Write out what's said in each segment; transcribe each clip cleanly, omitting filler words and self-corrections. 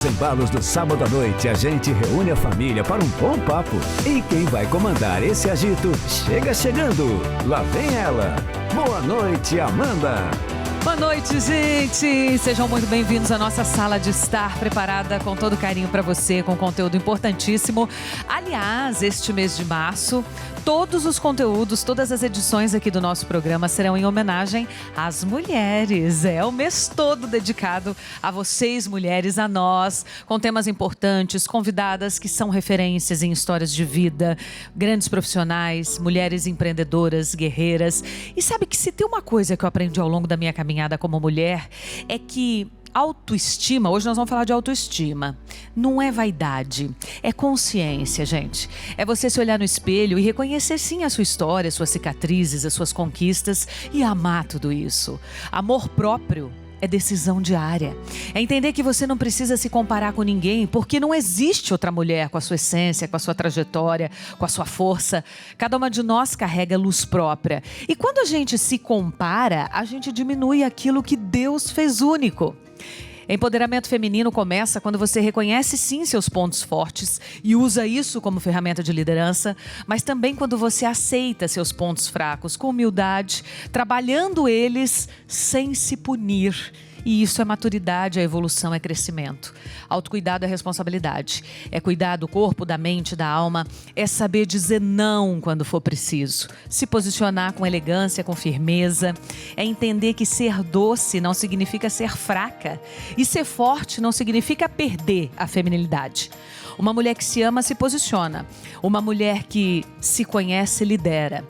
Embalos do sábado à noite, a gente reúne a família para um bom papo. E quem vai comandar esse agito chega chegando. Lá vem ela. Boa noite, Amanda. Boa noite, gente! Sejam muito bem-vindos à nossa sala de estar, preparada com todo carinho para você, com conteúdo importantíssimo. Aliás, este mês de março, todos os conteúdos, todas as edições aqui do nosso programa serão em homenagem às mulheres. É o mês todo dedicado a vocês, mulheres, a nós, com temas importantes, convidadas que são referências em histórias de vida, grandes profissionais, mulheres empreendedoras, guerreiras. E sabe que se tem uma coisa que eu aprendi ao longo da minha caminhada como mulher, é que autoestima, hoje nós vamos falar de autoestima, não é vaidade, é consciência, gente. É você se olhar no espelho e reconhecer sim a sua história, as suas cicatrizes, as suas conquistas e amar tudo isso. Amor próprio é decisão diária. É entender que você não precisa se comparar com ninguém, porque não existe outra mulher com a sua essência, com a sua trajetória, com a sua força. Cada uma de nós carrega luz própria. E quando a gente se compara, a gente diminui aquilo que Deus fez único. Empoderamento feminino começa quando você reconhece sim seus pontos fortes e usa isso como ferramenta de liderança, mas também quando você aceita seus pontos fracos com humildade, trabalhando eles sem se punir. E isso é maturidade, é evolução, é crescimento. Autocuidado é responsabilidade. É cuidar do corpo, da mente, da alma. É saber dizer não quando for preciso. Se posicionar com elegância, com firmeza. É entender que ser doce não significa ser fraca. E ser forte não significa perder a feminilidade. Uma mulher que se ama se posiciona. Uma mulher que se conhece lidera.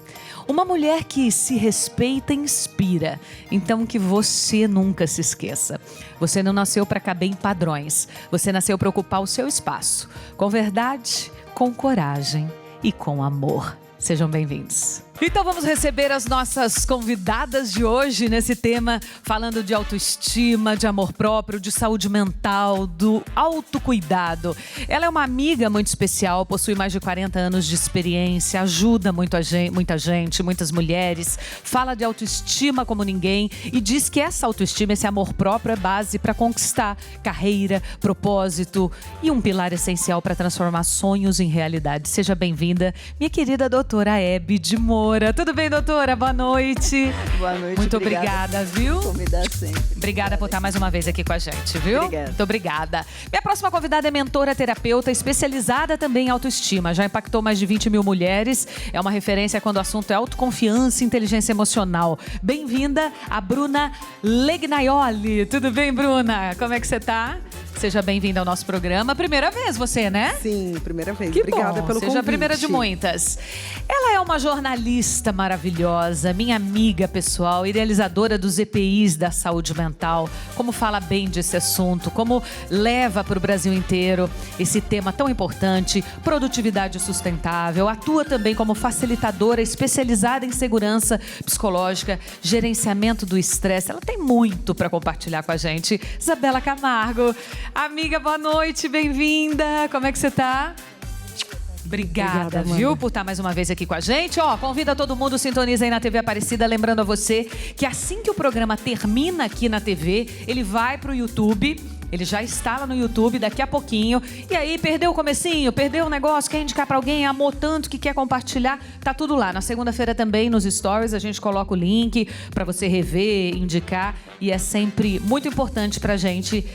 Uma mulher que se respeita inspira. Então que você nunca se esqueça. Você não nasceu para caber em padrões. Você nasceu para ocupar o seu espaço. Com verdade, com coragem e com amor. Sejam bem-vindos. Então vamos receber as nossas convidadas de hoje nesse tema, falando de autoestima, de amor próprio, de saúde mental, do autocuidado. Ela é uma amiga muito especial, possui mais de 40 anos de experiência, ajuda muita gente, muitas mulheres, fala de autoestima como ninguém e diz que essa autoestima, esse amor próprio é base para conquistar carreira, propósito e um pilar essencial para transformar sonhos em realidade. Seja bem-vinda, minha querida doutora Hebe de Moura. Tudo bem, doutora? Boa noite. Boa noite. Muito obrigada, viu? Convidar sempre. Obrigada por estar mais uma vez aqui com a gente, viu? Obrigada. Muito obrigada. Minha próxima convidada é mentora terapeuta, especializada também em autoestima. Já impactou mais de 20 mil mulheres. É uma referência quando o assunto é autoconfiança e inteligência emocional. Bem-vinda a Bruna Legnaioli. Tudo bem, Bruna? Como é que você tá? Seja bem-vinda ao nosso programa. Primeira vez você, né? Sim, primeira vez. Que Obrigada bom. pelo Seja convite. a primeira de muitas. Ela é uma jornalista maravilhosa, minha amiga pessoal, idealizadora dos EPIs da saúde mental. Como fala bem desse assunto, como leva para o Brasil inteiro esse tema tão importante, produtividade sustentável. Atua também como facilitadora especializada em segurança psicológica, gerenciamento do estresse. Ela tem muito para compartilhar com a gente. Isabela Camargo. Amiga, boa noite, bem-vinda. Como é que você tá? Obrigada, viu, por estar mais uma vez aqui com a gente. Ó, convida todo mundo, sintoniza aí na TV Aparecida. Lembrando a você que assim que o programa termina aqui na TV, ele vai pro YouTube. Ele já está lá no YouTube daqui a pouquinho. E aí, perdeu o comecinho, perdeu o negócio, quer indicar para alguém, amou tanto que quer compartilhar, tá tudo lá. Na segunda-feira também, nos stories, a gente coloca o link para você rever, indicar. E é sempre muito importante pra gente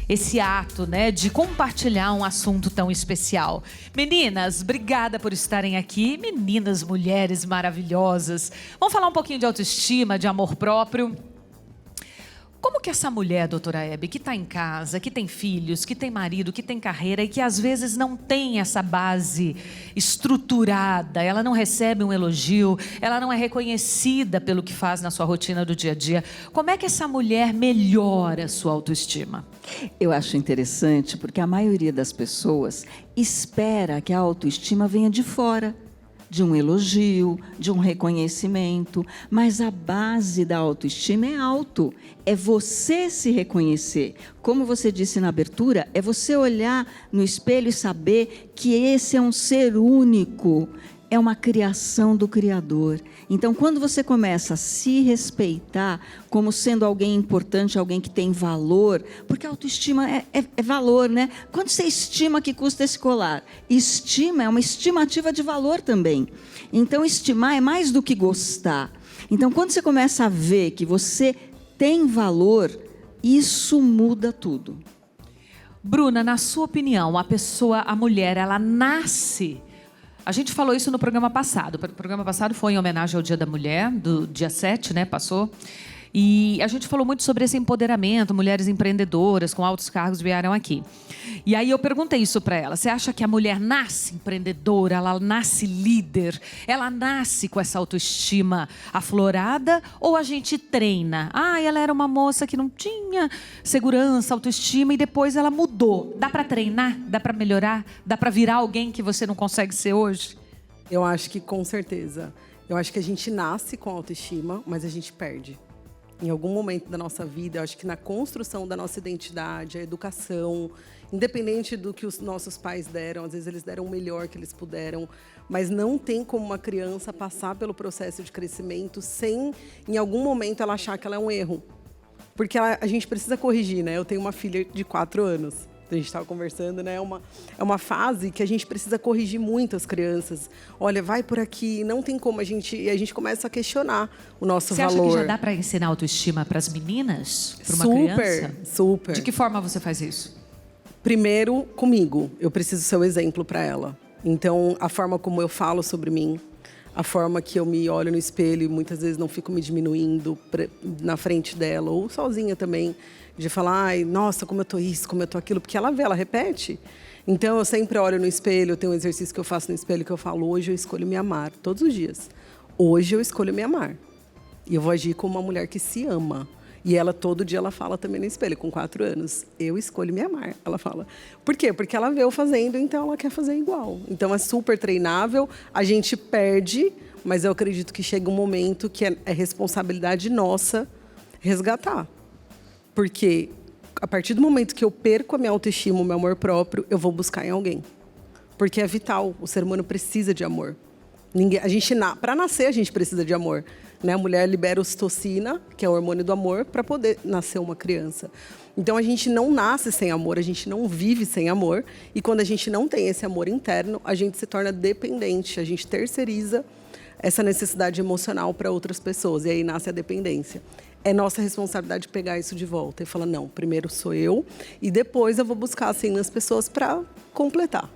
esse ato, né, de compartilhar um assunto tão especial. Meninas, obrigada por estarem aqui. Meninas, mulheres maravilhosas. Vamos falar um pouquinho de autoestima, de amor próprio. Como que essa mulher, doutora Hebe, que está em casa, que tem filhos, que tem marido, que tem carreira e que às vezes não tem essa base estruturada, ela não recebe um elogio, ela não é reconhecida pelo que faz na sua rotina do dia a dia, como é que essa mulher melhora a sua autoestima? Eu acho interessante porque a maioria das pessoas espera que a autoestima venha de fora. De um elogio, de um reconhecimento, mas a base da autoestima é alto, é você se reconhecer. Como você disse na abertura, é você olhar no espelho e saber que esse é um ser único, é uma criação do Criador. Então, quando você começa a se respeitar como sendo alguém importante, alguém que tem valor, porque a autoestima é valor, né? Quanto você estima que custa esse colar? Estima é uma estimativa de valor também. Então, estimar é mais do que gostar. Então, quando você começa a ver que você tem valor, isso muda tudo. Bruna, na sua opinião, a mulher, ela nasce... A gente falou isso no programa passado. O programa passado foi em homenagem ao Dia da Mulher, do dia 7, né? Passou. E a gente falou muito sobre esse empoderamento, mulheres empreendedoras com altos cargos vieram aqui. E aí eu perguntei isso para ela. Você acha que a mulher nasce empreendedora, ela nasce líder, ela nasce com essa autoestima aflorada ou a gente treina? Ela era uma moça que não tinha segurança, autoestima e depois ela mudou. Dá para treinar? Dá para melhorar? Dá para virar alguém que você não consegue ser hoje? Eu acho que com certeza. Eu acho que a gente nasce com autoestima, mas a gente perde. Em algum momento da nossa vida, eu acho que na construção da nossa identidade, a educação, independente do que os nossos pais deram, às vezes eles deram o melhor que eles puderam, mas não tem como uma criança passar pelo processo de crescimento sem, em algum momento, ela achar que ela é um erro. Porque a gente precisa corrigir, né? Eu tenho uma filha de 4 anos. A gente estava conversando, né? É uma fase que a gente precisa corrigir muito as crianças. Olha, vai por aqui, não tem como a gente começa a questionar o nosso valor. Você acha que já dá para ensinar autoestima para as meninas? Para uma criança? Super. De que forma você faz isso? Primeiro, comigo. Eu preciso ser o exemplo para ela. Então, a forma como eu falo sobre mim, a forma que eu me olho no espelho, muitas vezes não fico me diminuindo na frente dela, ou sozinha também, de falar, ai, nossa, como eu tô isso, como eu tô aquilo, porque ela vê, ela repete. Então, eu sempre olho no espelho, eu tenho um exercício que eu faço no espelho que eu falo, hoje eu escolho me amar, todos os dias. Hoje eu escolho me amar. E eu vou agir como uma mulher que se ama. E ela, todo dia, ela fala também no espelho, com 4 anos, eu escolho me amar, ela fala. Por quê? Porque ela vê eu fazendo, então ela quer fazer igual. Então, é super treinável, a gente perde, mas eu acredito que chega um momento que é responsabilidade nossa resgatar. Porque a partir do momento que eu perco a minha autoestima, o meu amor próprio, eu vou buscar em alguém. Porque é vital, o ser humano precisa de amor. Para nascer, a gente precisa de amor. Né? A mulher libera ocitocina, que é o hormônio do amor, para poder nascer uma criança. Então, a gente não nasce sem amor, a gente não vive sem amor. E quando a gente não tem esse amor interno, a gente se torna dependente, a gente terceiriza essa necessidade emocional para outras pessoas. E aí nasce a dependência. É nossa responsabilidade pegar isso de volta e falar, não, primeiro sou eu e depois eu vou buscar assim nas pessoas para completar.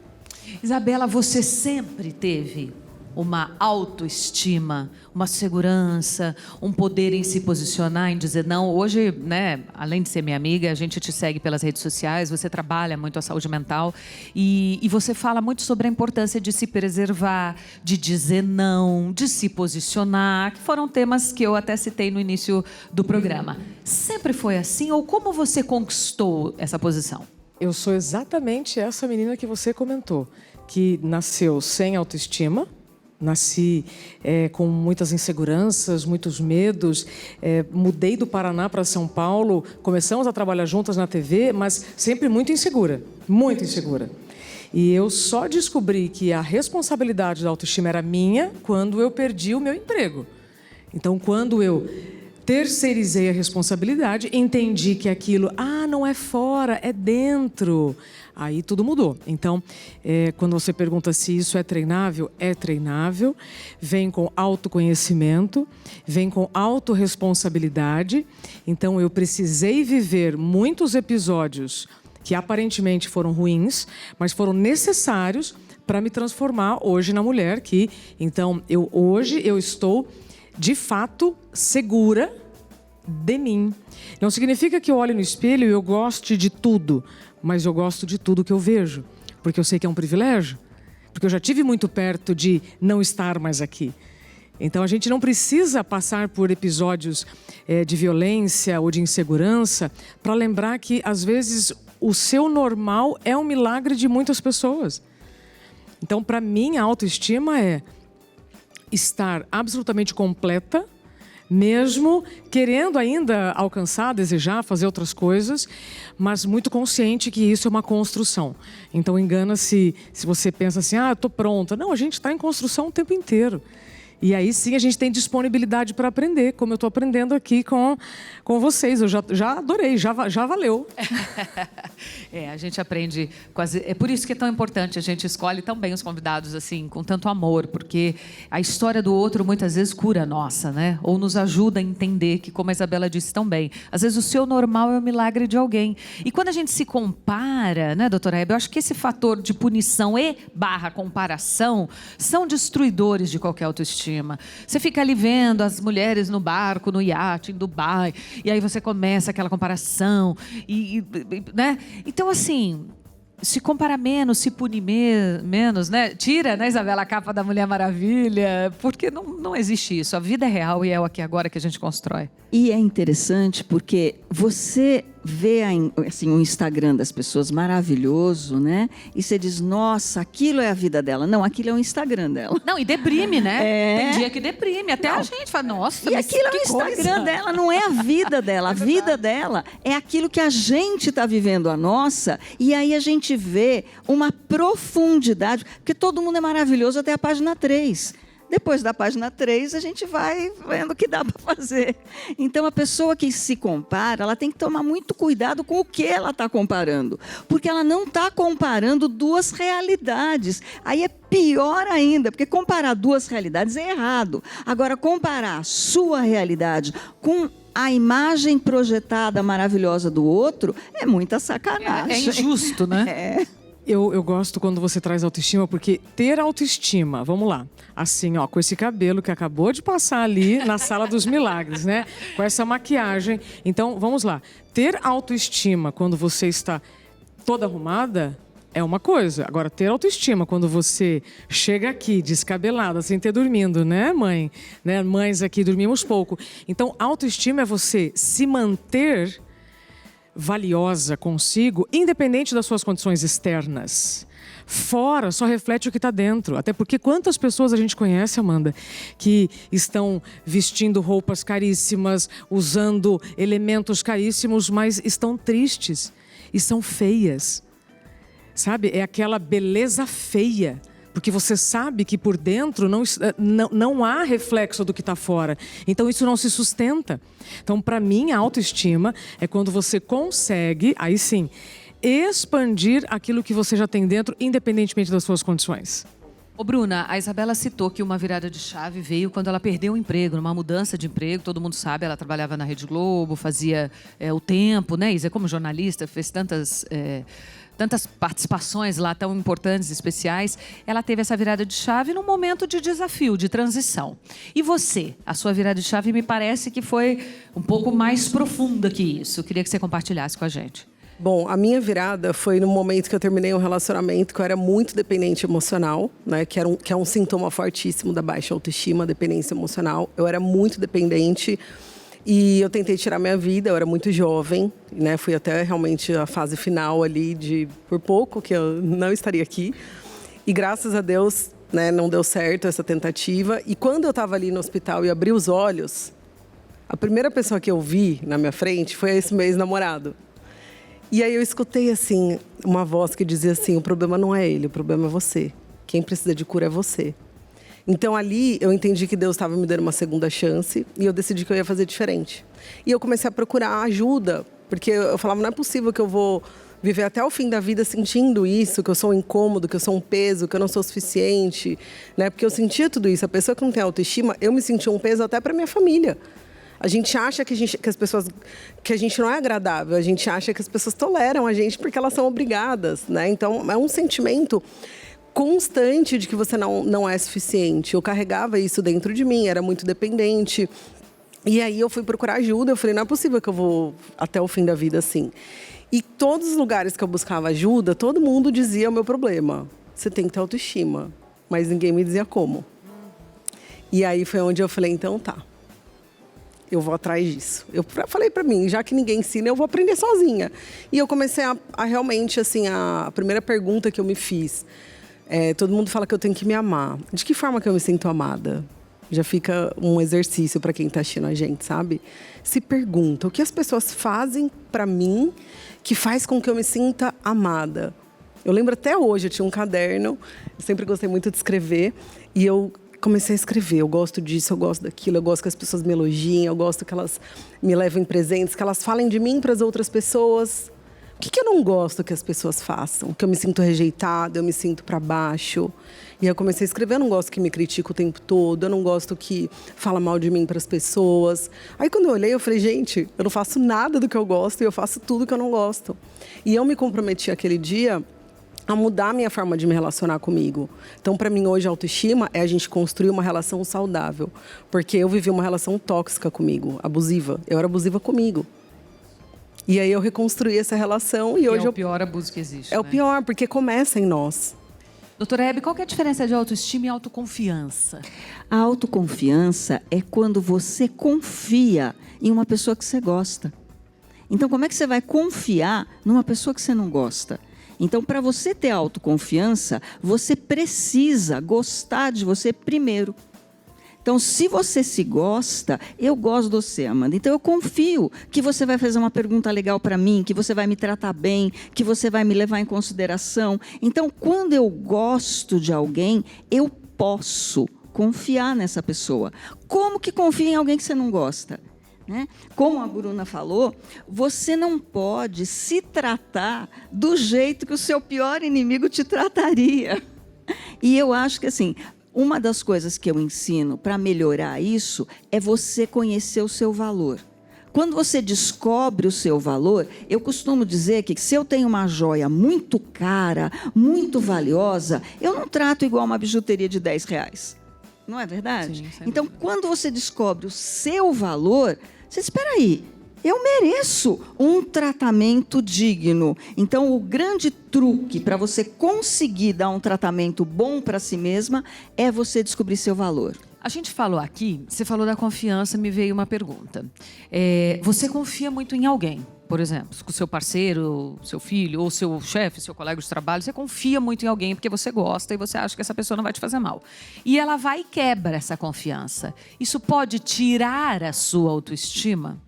Isabela, você sempre teve uma autoestima, uma segurança, um poder em se posicionar, em dizer não. Hoje, né, além de ser minha amiga, a gente te segue pelas redes sociais, você trabalha muito a saúde mental e você fala muito sobre a importância de se preservar, de dizer não, de se posicionar, que foram temas que eu até citei no início do programa. Sempre foi assim ou como você conquistou essa posição? Eu sou exatamente essa menina que você comentou, que nasceu sem autoestima, nasci com muitas inseguranças, muitos medos, mudei do Paraná para São Paulo, começamos a trabalhar juntas na TV, mas sempre muito insegura, muito insegura. E eu só descobri que a responsabilidade da autoestima era minha quando eu perdi o meu emprego. Então, quando eu terceirizei a responsabilidade, entendi que aquilo, não é fora, é dentro. Aí tudo mudou. Então, quando você pergunta se isso é treinável, vem com autoconhecimento, vem com autorresponsabilidade. Então, eu precisei viver muitos episódios que aparentemente foram ruins, mas foram necessários para me transformar hoje na mulher que... Então, hoje eu estou, de fato, segura de mim. Não significa que eu olhe no espelho e eu goste de tudo, mas eu gosto de tudo que eu vejo, porque eu sei que é um privilégio, porque eu já tive muito perto de não estar mais aqui. Então, a gente não precisa passar por episódios de violência ou de insegurança para lembrar que, às vezes, o seu normal é um milagre de muitas pessoas. Então, para mim, a autoestima é estar absolutamente completa, mesmo querendo ainda alcançar, desejar, fazer outras coisas, mas muito consciente que isso é uma construção. Então, engana-se se você pensa assim, eu estou pronta. Não, a gente está em construção o tempo inteiro. E aí sim a gente tem disponibilidade para aprender, como eu estou aprendendo aqui com vocês. Eu já adorei, já valeu. A gente aprende quase. É por isso que é tão importante, a gente escolhe tão bem os convidados assim, com tanto amor, porque a história do outro muitas vezes cura a nossa, né? Ou nos ajuda a entender que, como a Isabela disse tão bem, às vezes o seu normal é o milagre de alguém. E quando a gente se compara, né, doutora Hebe, eu acho que esse fator de punição e comparação são destruidores de qualquer autoestima. Você fica ali vendo as mulheres no barco, no iate, em Dubai, e aí você começa aquela comparação, né? Então, assim, se compara menos, se punir menos, né? Tira, né, Isabela, a capa da Mulher Maravilha, porque não existe isso. A vida é real e é o aqui e agora que a gente constrói. E é interessante porque você vê assim, o Instagram das pessoas maravilhoso, né? E você diz, nossa, aquilo é a vida dela. Não, aquilo é o Instagram dela. Não, e deprime, né? Tem dia que deprime. Até a gente fala, nossa, e aquilo é o Instagram dela, não é a vida dela. A vida dela é aquilo que a gente está vivendo, a nossa. E aí a gente vê uma profundidade, porque todo mundo é maravilhoso até a página 3. Depois da página 3, a gente vai vendo o que dá para fazer. Então, a pessoa que se compara, ela tem que tomar muito cuidado com o que ela está comparando. Porque ela não está comparando duas realidades. Aí é pior ainda, porque comparar duas realidades é errado. Agora, comparar a sua realidade com a imagem projetada maravilhosa do outro é muita sacanagem. É injusto, né? Eu gosto quando você traz autoestima, porque ter autoestima, vamos lá, assim, ó, com esse cabelo que acabou de passar ali na Sala dos Milagres, né? Com essa maquiagem. Então, vamos lá. Ter autoestima quando você está toda arrumada é uma coisa. Agora, ter autoestima quando você chega aqui descabelada, sem ter dormido, né, mãe? Né? Mães aqui dormimos pouco. Então, autoestima é você se manter valiosa consigo, independente das suas condições externas. Fora só reflete o que está dentro. Até porque quantas pessoas a gente conhece, Amanda, que estão vestindo roupas caríssimas, usando elementos caríssimos, mas estão tristes e são feias. Sabe? É aquela beleza feia. Porque você sabe que por dentro não há reflexo do que está fora. Então, isso não se sustenta. Então, para mim, a autoestima é quando você consegue, aí sim, expandir aquilo que você já tem dentro, independentemente das suas condições. Ô Bruna, a Isabela citou que uma virada de chave veio quando ela perdeu o emprego, numa mudança de emprego. Todo mundo sabe, ela trabalhava na Rede Globo, fazia o Tempo, né, Isa? Como jornalista, fez tantas participações lá tão importantes, especiais. Ela teve essa virada de chave num momento de desafio, de transição. E você? A sua virada de chave me parece que foi um pouco mais profunda que isso. Eu queria que você compartilhasse com a gente. Bom, a minha virada foi no momento que eu terminei um relacionamento que eu era muito dependente emocional, né? Que é um sintoma fortíssimo da baixa autoestima, dependência emocional. Eu era muito dependente. E eu tentei tirar minha vida, eu era muito jovem, né? Fui até realmente a fase final ali por pouco que eu não estaria aqui. E graças a Deus, né, não deu certo essa tentativa. E quando eu estava ali no hospital e abri os olhos, a primeira pessoa que eu vi na minha frente foi esse meu ex-namorado. E aí eu escutei assim, uma voz que dizia assim, o problema não é ele, o problema é você. Quem precisa de cura é você. Então, ali, eu entendi que Deus estava me dando uma segunda chance e eu decidi que eu ia fazer diferente. E eu comecei a procurar ajuda, porque eu falava, não é possível que eu vou viver até o fim da vida sentindo isso, que eu sou um incômodo, que eu sou um peso, que eu não sou suficiente, né? Porque eu sentia tudo isso. A pessoa que não tem autoestima, eu me sentia um peso até para minha família. A gente acha que a gente não é agradável, a gente acha que as pessoas toleram a gente porque elas são obrigadas, né? Então, é um sentimento constante de que você não é suficiente. Eu carregava isso dentro de mim, era muito dependente. E aí eu fui procurar ajuda, eu falei, não é possível que eu vou até o fim da vida assim. E todos os lugares que eu buscava ajuda, todo mundo dizia o meu problema. Você tem que ter autoestima, mas ninguém me dizia como. E aí foi onde eu falei, então tá. Eu vou atrás disso. Eu falei pra mim, já que ninguém ensina, eu vou aprender sozinha. E eu comecei a realmente, assim, a primeira pergunta que eu me fiz... todo mundo fala que eu tenho que me amar. De que forma que eu me sinto amada? Já fica um exercício para quem está assistindo a gente, sabe? Se pergunta, o que as pessoas fazem para mim que faz com que eu me sinta amada? Eu lembro até hoje, eu tinha um caderno, eu sempre gostei muito de escrever, e eu comecei a escrever. Eu gosto disso, eu gosto daquilo, eu gosto que as pessoas me elogiem, eu gosto que elas me levem presentes, que elas falem de mim para as outras pessoas. O que eu não gosto que as pessoas façam? Que eu me sinto rejeitada, eu me sinto para baixo. E aí eu comecei a escrever, eu não gosto que me critique o tempo todo, eu não gosto que fala mal de mim para as pessoas. Aí quando eu olhei, eu falei, gente, eu não faço nada do que eu gosto e eu faço tudo que eu não gosto. E eu me comprometi aquele dia a mudar a minha forma de me relacionar comigo. Então, para mim, hoje, a autoestima é a gente construir uma relação saudável. Porque eu vivi uma relação tóxica comigo, abusiva. Eu era abusiva comigo. E aí eu reconstruí essa relação e hoje é o pior abuso que existe. É o pior, porque começa em nós. Doutora Hebe, qual que é a diferença de autoestima e autoconfiança? A autoconfiança é quando você confia em uma pessoa que você gosta. Então, como é que você vai confiar numa pessoa que você não gosta? Então, para você ter autoconfiança, você precisa gostar de você primeiro. Então, se você se gosta, eu gosto de você, Amanda. Então, eu confio que você vai fazer uma pergunta legal para mim, que você vai me tratar bem, que você vai me levar em consideração. Então, quando eu gosto de alguém, eu posso confiar nessa pessoa. Como que confia em alguém que você não gosta? Né? Como a Bruna falou, você não pode se tratar do jeito que o seu pior inimigo te trataria. E eu acho que assim, uma das coisas que eu ensino para melhorar isso é você conhecer o seu valor. Quando você descobre o seu valor, eu costumo dizer que se eu tenho uma joia muito cara, muito valiosa, eu não trato igual uma bijuteria de R$10. Não é verdade? Sim, então, quando você descobre o seu valor, você espera aí, eu mereço um tratamento digno. Então, o grande truque para você conseguir dar um tratamento bom para si mesma é você descobrir seu valor. A gente falou aqui, você falou da confiança, me veio uma pergunta. Você confia muito em alguém, por exemplo, com o seu parceiro, seu filho, ou seu chefe, seu colega de trabalho, você confia muito em alguém porque você gosta e você acha que essa pessoa não vai te fazer mal. E ela vai e quebra essa confiança. Isso pode tirar a sua autoestima?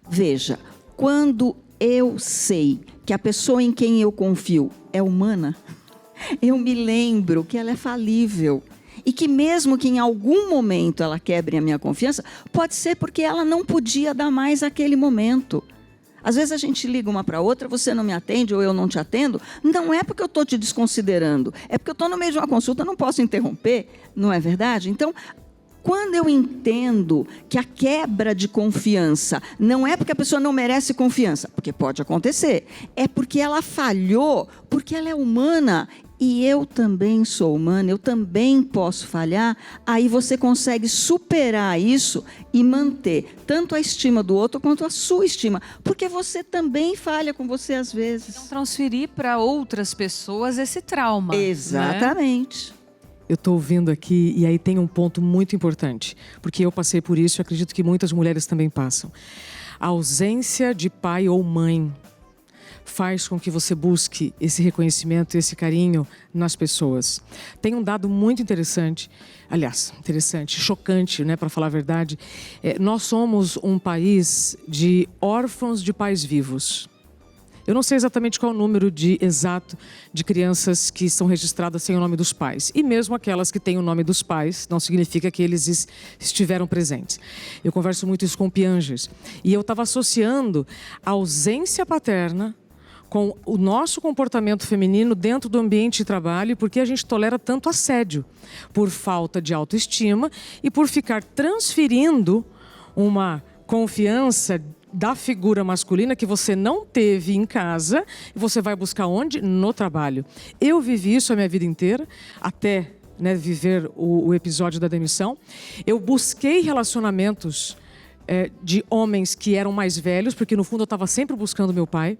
Veja, quando eu sei que a pessoa em quem eu confio é humana, eu me lembro que ela é falível. E que mesmo que em algum momento ela quebre a minha confiança, pode ser porque ela não podia dar mais naquele momento. Às vezes a gente liga uma para outra, você não me atende ou eu não te atendo. Não é porque eu estou te desconsiderando, é porque eu estou no meio de uma consulta, não posso interromper, não é verdade? Então, quando eu entendo que a quebra de confiança não é porque a pessoa não merece confiança, porque pode acontecer, é porque ela falhou, porque ela é humana e eu também sou humana, eu também posso falhar, aí você consegue superar isso e manter tanto a estima do outro quanto a sua estima, porque você também falha com você às vezes. Então, transferir para outras pessoas esse trauma. Exatamente. Né? Eu estou ouvindo aqui e aí tem um ponto muito importante, porque eu passei por isso e acredito que muitas mulheres também passam. A ausência de pai ou mãe faz com que você busque esse reconhecimento, esse carinho nas pessoas. Tem um dado muito interessante, aliás, interessante, chocante, né, para falar a verdade. Nós somos um país de órfãos de pais vivos. Eu não sei exatamente qual é o número exato de crianças que são registradas sem o nome dos pais. E mesmo aquelas que têm o nome dos pais, não significa que eles estiveram presentes. Eu converso muito isso com Pianges. E eu estava associando a ausência paterna com o nosso comportamento feminino dentro do ambiente de trabalho, porque a gente tolera tanto assédio, por falta de autoestima e por ficar transferindo uma confiança da figura masculina que você não teve em casa, e você vai buscar onde? No trabalho. Eu vivi isso a minha vida inteira, até viver o episódio da demissão. Eu busquei relacionamentos de homens que eram mais velhos, porque no fundo eu estava sempre buscando meu pai.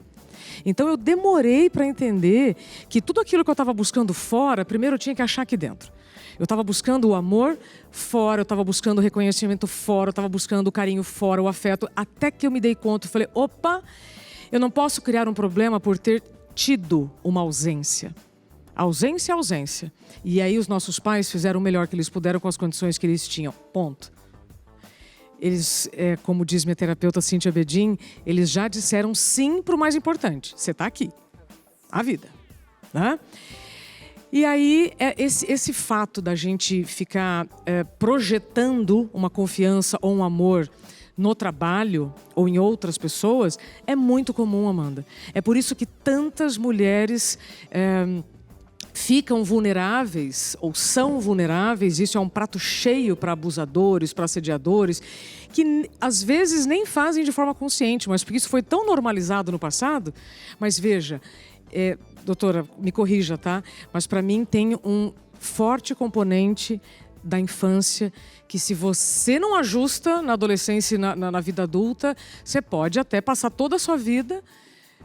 Então eu demorei para entender que tudo aquilo que eu estava buscando fora, primeiro eu tinha que achar aqui dentro. Eu estava buscando o amor fora, eu estava buscando o reconhecimento fora, eu estava buscando o carinho fora, o afeto, até que eu me dei conta, eu falei, opa, eu não posso criar um problema por ter tido uma ausência. Ausência é ausência. E aí os nossos pais fizeram o melhor que eles puderam com as condições que eles tinham, ponto. Eles, como diz minha terapeuta Cíntia Bedin, eles já disseram sim para o mais importante. Você está aqui. A vida. Né? E aí, esse fato da gente ficar projetando uma confiança ou um amor no trabalho ou em outras pessoas é muito comum, Amanda. É por isso que tantas mulheres ficam vulneráveis ou são vulneráveis. Isso é um prato cheio para abusadores, para assediadores, que às vezes nem fazem de forma consciente, mas porque isso foi tão normalizado no passado. Mas veja, doutora, me corrija, tá? Mas para mim tem um forte componente da infância que, se você não ajusta na adolescência e na vida adulta, você pode até passar toda a sua vida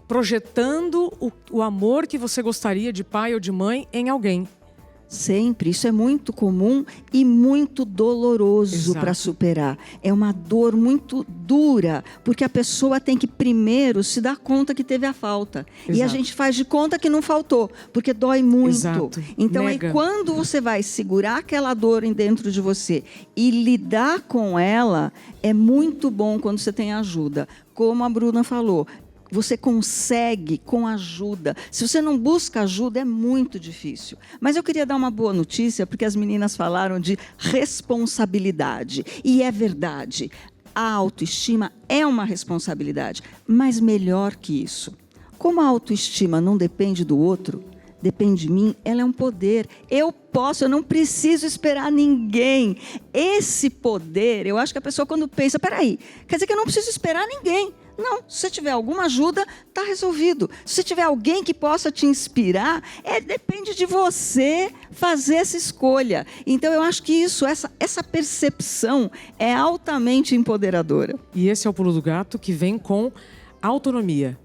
projetando o amor que você gostaria de pai ou de mãe em alguém. Sempre. Isso é muito comum e muito doloroso para superar. É uma dor muito dura, porque a pessoa tem que primeiro se dar conta que teve a falta. Exato. E a gente faz de conta que não faltou, porque dói muito. Exato. Então, Nega. aí quando você vai segurar aquela dor dentro de você e lidar com ela, é muito bom quando você tem ajuda. Como a Bruna falou, você consegue com ajuda. Se você não busca ajuda, é muito difícil. Mas eu queria dar uma boa notícia, porque as meninas falaram de responsabilidade. E é verdade, a autoestima é uma responsabilidade. Mas melhor que isso, como a autoestima não depende do outro, depende de mim, ela é um poder. Eu não preciso esperar ninguém. Esse poder, eu acho que a pessoa quando pensa, peraí, quer dizer que eu não preciso esperar ninguém. Não, se você tiver alguma ajuda, está resolvido. Se você tiver alguém que possa te inspirar, depende de você fazer essa escolha. Então, eu acho que essa percepção é altamente empoderadora. E esse é o pulo do gato que vem com autonomia.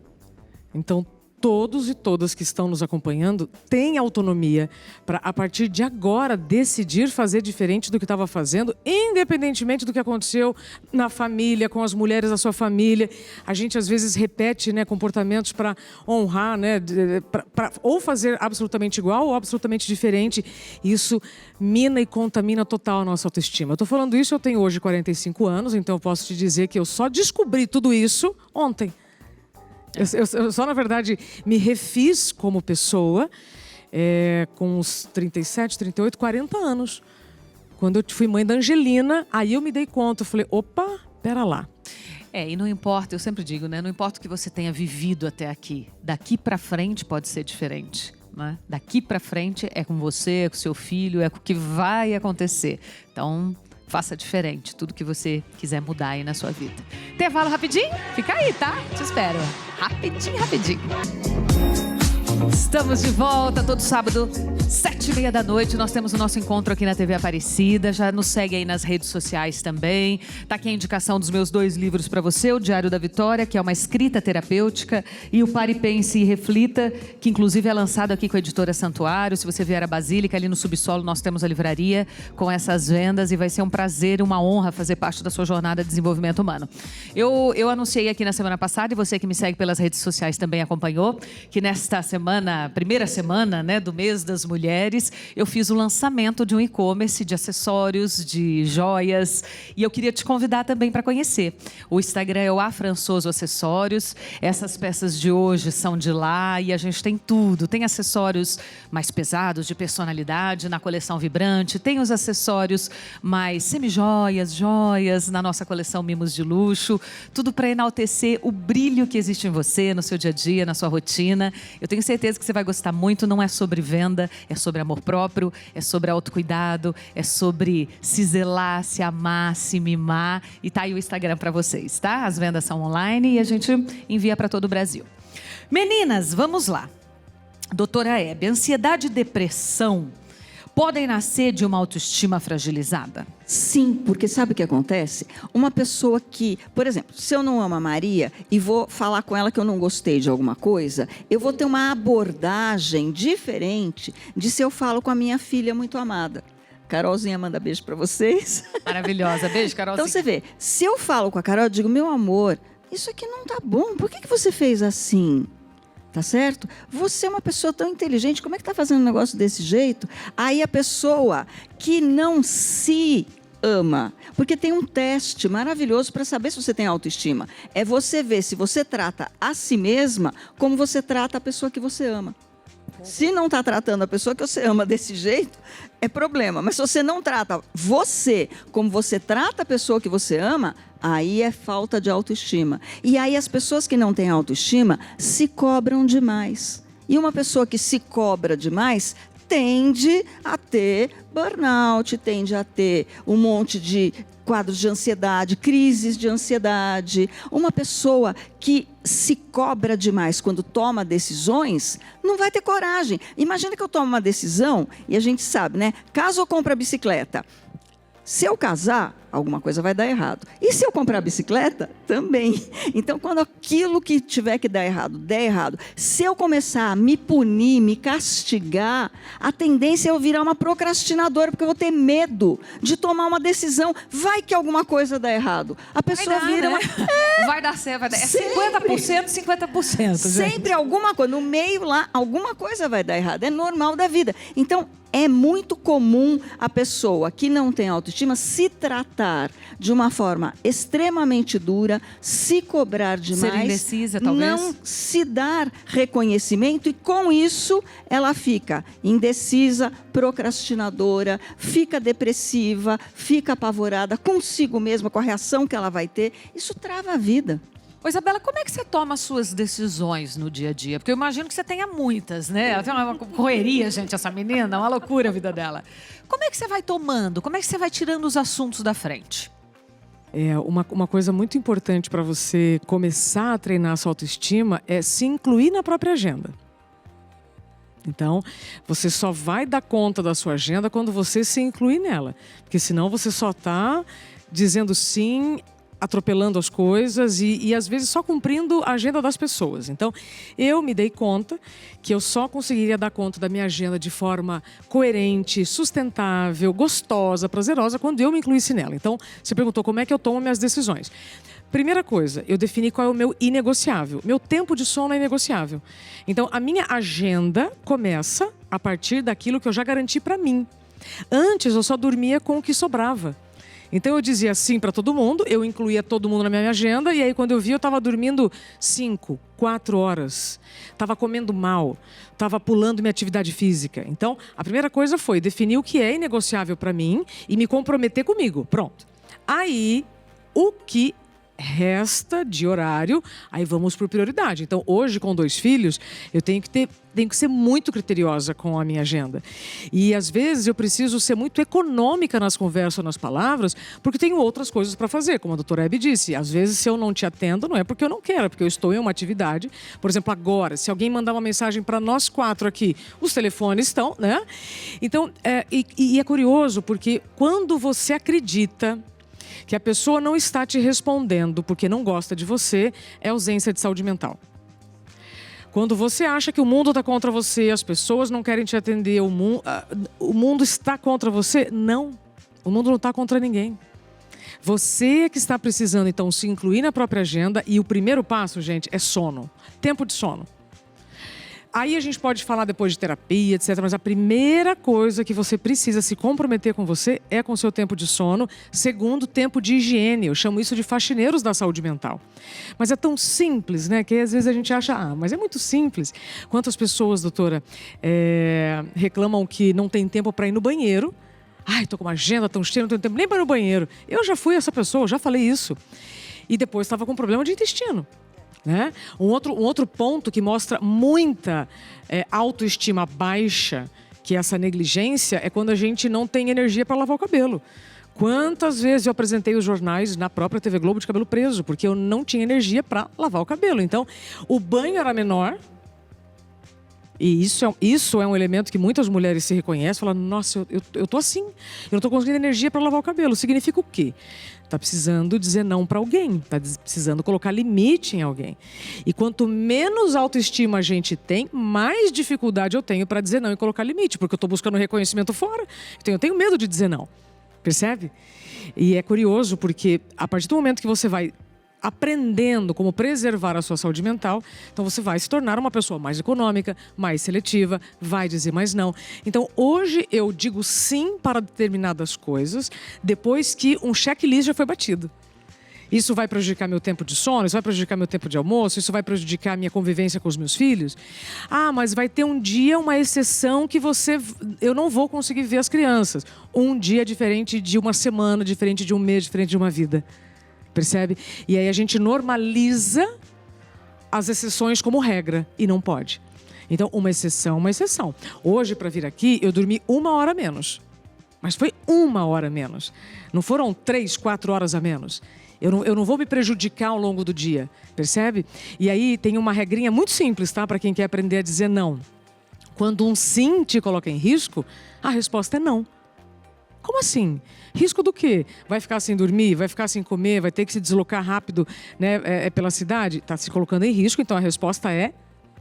Então, todos e todas que estão nos acompanhando têm autonomia para, a partir de agora, decidir fazer diferente do que estava fazendo, independentemente do que aconteceu na família, com as mulheres da sua família. A gente, às vezes, repete, né, comportamentos para honrar, né, ou fazer absolutamente igual ou absolutamente diferente. Isso mina e contamina total a nossa autoestima. Eu estou falando isso, eu tenho hoje 45 anos, então eu posso te dizer que eu só descobri tudo isso ontem. Eu só, na verdade, me refiz como pessoa com uns 37, 38, 40 anos. Quando eu fui mãe da Angelina, aí eu me dei conta. Eu falei, opa, pera lá. E não importa, eu sempre digo, né? Não importa o que você tenha vivido até aqui. Daqui para frente pode ser diferente, né? Daqui para frente é com você, é com seu filho, é com o que vai acontecer. Então, faça diferente, tudo que você quiser mudar aí na sua vida. Intervalo rapidinho? Fica aí, tá? Te espero. Rapidinho, rapidinho. Estamos de volta todo sábado, 7h30 da noite. Nós temos o nosso encontro aqui na TV Aparecida. Já nos segue aí nas redes sociais também. Tá aqui a indicação dos meus 2 livros para você: o Diário da Vitória, que é uma escrita terapêutica, e o Pare, Pense e Reflita, que inclusive é lançado aqui com a editora Santuário. Se você vier à Basílica, ali no subsolo, nós temos a livraria com essas vendas e vai ser um prazer, uma honra fazer parte da sua jornada de desenvolvimento humano. Eu anunciei aqui na semana passada, e você que me segue pelas redes sociais também acompanhou, que nesta primeira semana, né, do mês das mulheres, eu fiz o lançamento de um e-commerce de acessórios, de joias, e eu queria te convidar também para conhecer. O Instagram é o Afrançoso Acessórios. Essas peças de hoje são de lá e a gente tem tudo. Tem acessórios mais pesados, de personalidade, na coleção Vibrante. Tem os acessórios mais semi-joias, joias, na nossa coleção Mimos de Luxo. Tudo para enaltecer o brilho que existe em você, no seu dia a dia, na sua rotina. Eu tenho certeza que você vai gostar muito. Não é sobre venda, é sobre amor próprio, é sobre autocuidado, é sobre se zelar, se amar, se mimar. E tá aí o Instagram para vocês, tá? As vendas são online e a gente envia para todo o Brasil. Meninas, vamos lá. Doutora Hebe, ansiedade e depressão podem nascer de uma autoestima fragilizada? Sim, porque sabe o que acontece? Uma pessoa que, por exemplo, se eu não amo a Maria e vou falar com ela que eu não gostei de alguma coisa, eu vou ter uma abordagem diferente de se eu falo com a minha filha muito amada. Carolzinha manda beijo para vocês. Maravilhosa, beijo, Carolzinha. Então você vê, se eu falo com a Carol, eu digo, meu amor, isso aqui não tá bom, por que você fez assim? Tá certo? Você é uma pessoa tão inteligente, como é que tá fazendo um negócio desse jeito? Aí a pessoa que não se ama, porque tem um teste maravilhoso para saber se você tem autoestima. É você ver se você trata a si mesma como você trata a pessoa que você ama. Se não está tratando a pessoa que você ama desse jeito, é problema. Mas se você não trata você como você trata a pessoa que você ama, aí é falta de autoestima. E aí as pessoas que não têm autoestima se cobram demais. E uma pessoa que se cobra demais tende a ter burnout, tende a ter um monte de quadros de ansiedade, crises de ansiedade. Uma pessoa que se cobra demais quando toma decisões, não vai ter coragem. Imagina que eu tomo uma decisão e a gente sabe, né? Caso eu compre a bicicleta, se eu casar, alguma coisa vai dar errado. E se eu comprar a bicicleta, também. Então, quando aquilo que tiver que dar errado, der errado, se eu começar a me punir, me castigar, a tendência é eu virar uma procrastinadora, porque eu vou ter medo de tomar uma decisão. Vai que alguma coisa dá errado. A pessoa vira... né? Vai dar certo, vai dar. É 50%, 50%. Sempre alguma coisa. No meio lá, alguma coisa vai dar errado. É normal da vida. Então, é muito comum a pessoa que não tem autoestima se tratar de uma forma extremamente dura, se cobrar demais, ser indecisa, talvez. Não se dar reconhecimento e com isso ela fica indecisa, procrastinadora, fica depressiva, fica apavorada consigo mesma, com a reação que ela vai ter. Isso trava a vida. Ô, Isabela, como é que você toma as suas decisões no dia a dia? Porque eu imagino que você tenha muitas, né? Ela tem uma correria, gente, essa menina, uma loucura a vida dela. Como é que você vai tomando? Como é que você vai tirando os assuntos da frente? Uma coisa muito importante para você começar a treinar a sua autoestima é se incluir na própria agenda. Então, você só vai dar conta da sua agenda quando você se incluir nela. Porque senão você só está dizendo sim, atropelando as coisas e às vezes só cumprindo a agenda das pessoas. Então, eu me dei conta que eu só conseguiria dar conta da minha agenda de forma coerente, sustentável, gostosa, prazerosa, quando eu me incluísse nela. Então, você perguntou como é que eu tomo minhas decisões. Primeira coisa, eu defini qual é o meu inegociável. Meu tempo de sono é inegociável. Então, a minha agenda começa a partir daquilo que eu já garanti para mim. Antes, eu só dormia com o que sobrava. Então, eu dizia sim para todo mundo, eu incluía todo mundo na minha agenda, e aí quando eu vi, eu estava dormindo 5, 4 horas. Estava comendo mal, estava pulando minha atividade física. Então, a primeira coisa foi definir o que é inegociável para mim e me comprometer comigo. Pronto. Aí, o que resta de horário, aí vamos por prioridade. Então, hoje, com 2 filhos, eu tenho que ser muito criteriosa com a minha agenda. E, às vezes, eu preciso ser muito econômica nas conversas, nas palavras, porque tenho outras coisas para fazer. Como a doutora Hebe disse, às vezes, se eu não te atendo, não é porque eu não quero, é porque eu estou em uma atividade. Por exemplo, agora, se alguém mandar uma mensagem para nós 4 aqui, os telefones estão, né? Então, é curioso, porque quando você acredita que a pessoa não está te respondendo porque não gosta de você, é ausência de saúde mental. Quando você acha que o mundo está contra você, as pessoas não querem te atender, o mundo está contra você, não. O mundo não está contra ninguém. Você é que está precisando, então, se incluir na própria agenda. E o primeiro passo, gente, é sono. Tempo de sono. Aí a gente pode falar depois de terapia, etc. Mas a primeira coisa que você precisa se comprometer com você é com o seu tempo de sono. Segundo, tempo de higiene. Eu chamo isso de faxineiros da saúde mental. Mas é tão simples, né? Que às vezes a gente acha, mas é muito simples. Quantas pessoas, doutora, reclamam que não tem tempo para ir no banheiro? Ai, tô com uma agenda tão cheia, não tenho tempo nem para ir no banheiro. Eu já fui essa pessoa, eu já falei isso. E depois estava com problema de intestino. Né? Um outro ponto que mostra muita autoestima baixa, que é essa negligência, é quando a gente não tem energia para lavar o cabelo. Quantas vezes eu apresentei os jornais na própria TV Globo de cabelo preso, porque eu não tinha energia para lavar o cabelo. Então, o banho era menor. E isso é um elemento que muitas mulheres se reconhecem, falam, nossa, eu tô assim, eu não tô conseguindo energia para lavar o cabelo. Significa o quê? Tá precisando dizer não para alguém, tá precisando colocar limite em alguém. E quanto menos autoestima a gente tem, mais dificuldade eu tenho para dizer não e colocar limite, porque eu tô buscando reconhecimento fora, então eu tenho medo de dizer não, percebe? E é curioso porque a partir do momento que você vai aprendendo como preservar a sua saúde mental, então você vai se tornar uma pessoa mais econômica, mais seletiva, vai dizer mais não. Então, hoje eu digo sim para determinadas coisas, depois que um checklist já foi batido. Isso vai prejudicar meu tempo de sono? Isso vai prejudicar meu tempo de almoço? Isso vai prejudicar minha convivência com os meus filhos? Ah, mas vai ter um dia, uma exceção que eu não vou conseguir ver as crianças. Um dia diferente de uma semana, diferente de um mês, diferente de uma vida. Percebe? E aí a gente normaliza as exceções como regra e não pode. Então, uma exceção, uma exceção. Hoje, para vir aqui, eu dormi 1 hora menos. Mas foi 1 hora menos. Não foram 3, 4 horas a menos. Eu não vou me prejudicar ao longo do dia, percebe? E aí tem uma regrinha muito simples, tá? Para quem quer aprender a dizer não. Quando um sim te coloca em risco, a resposta é não. Como assim? Risco do quê? Vai ficar sem dormir? Vai ficar sem comer? Vai ter que se deslocar rápido, né, pela cidade? Está se colocando em risco, então a resposta é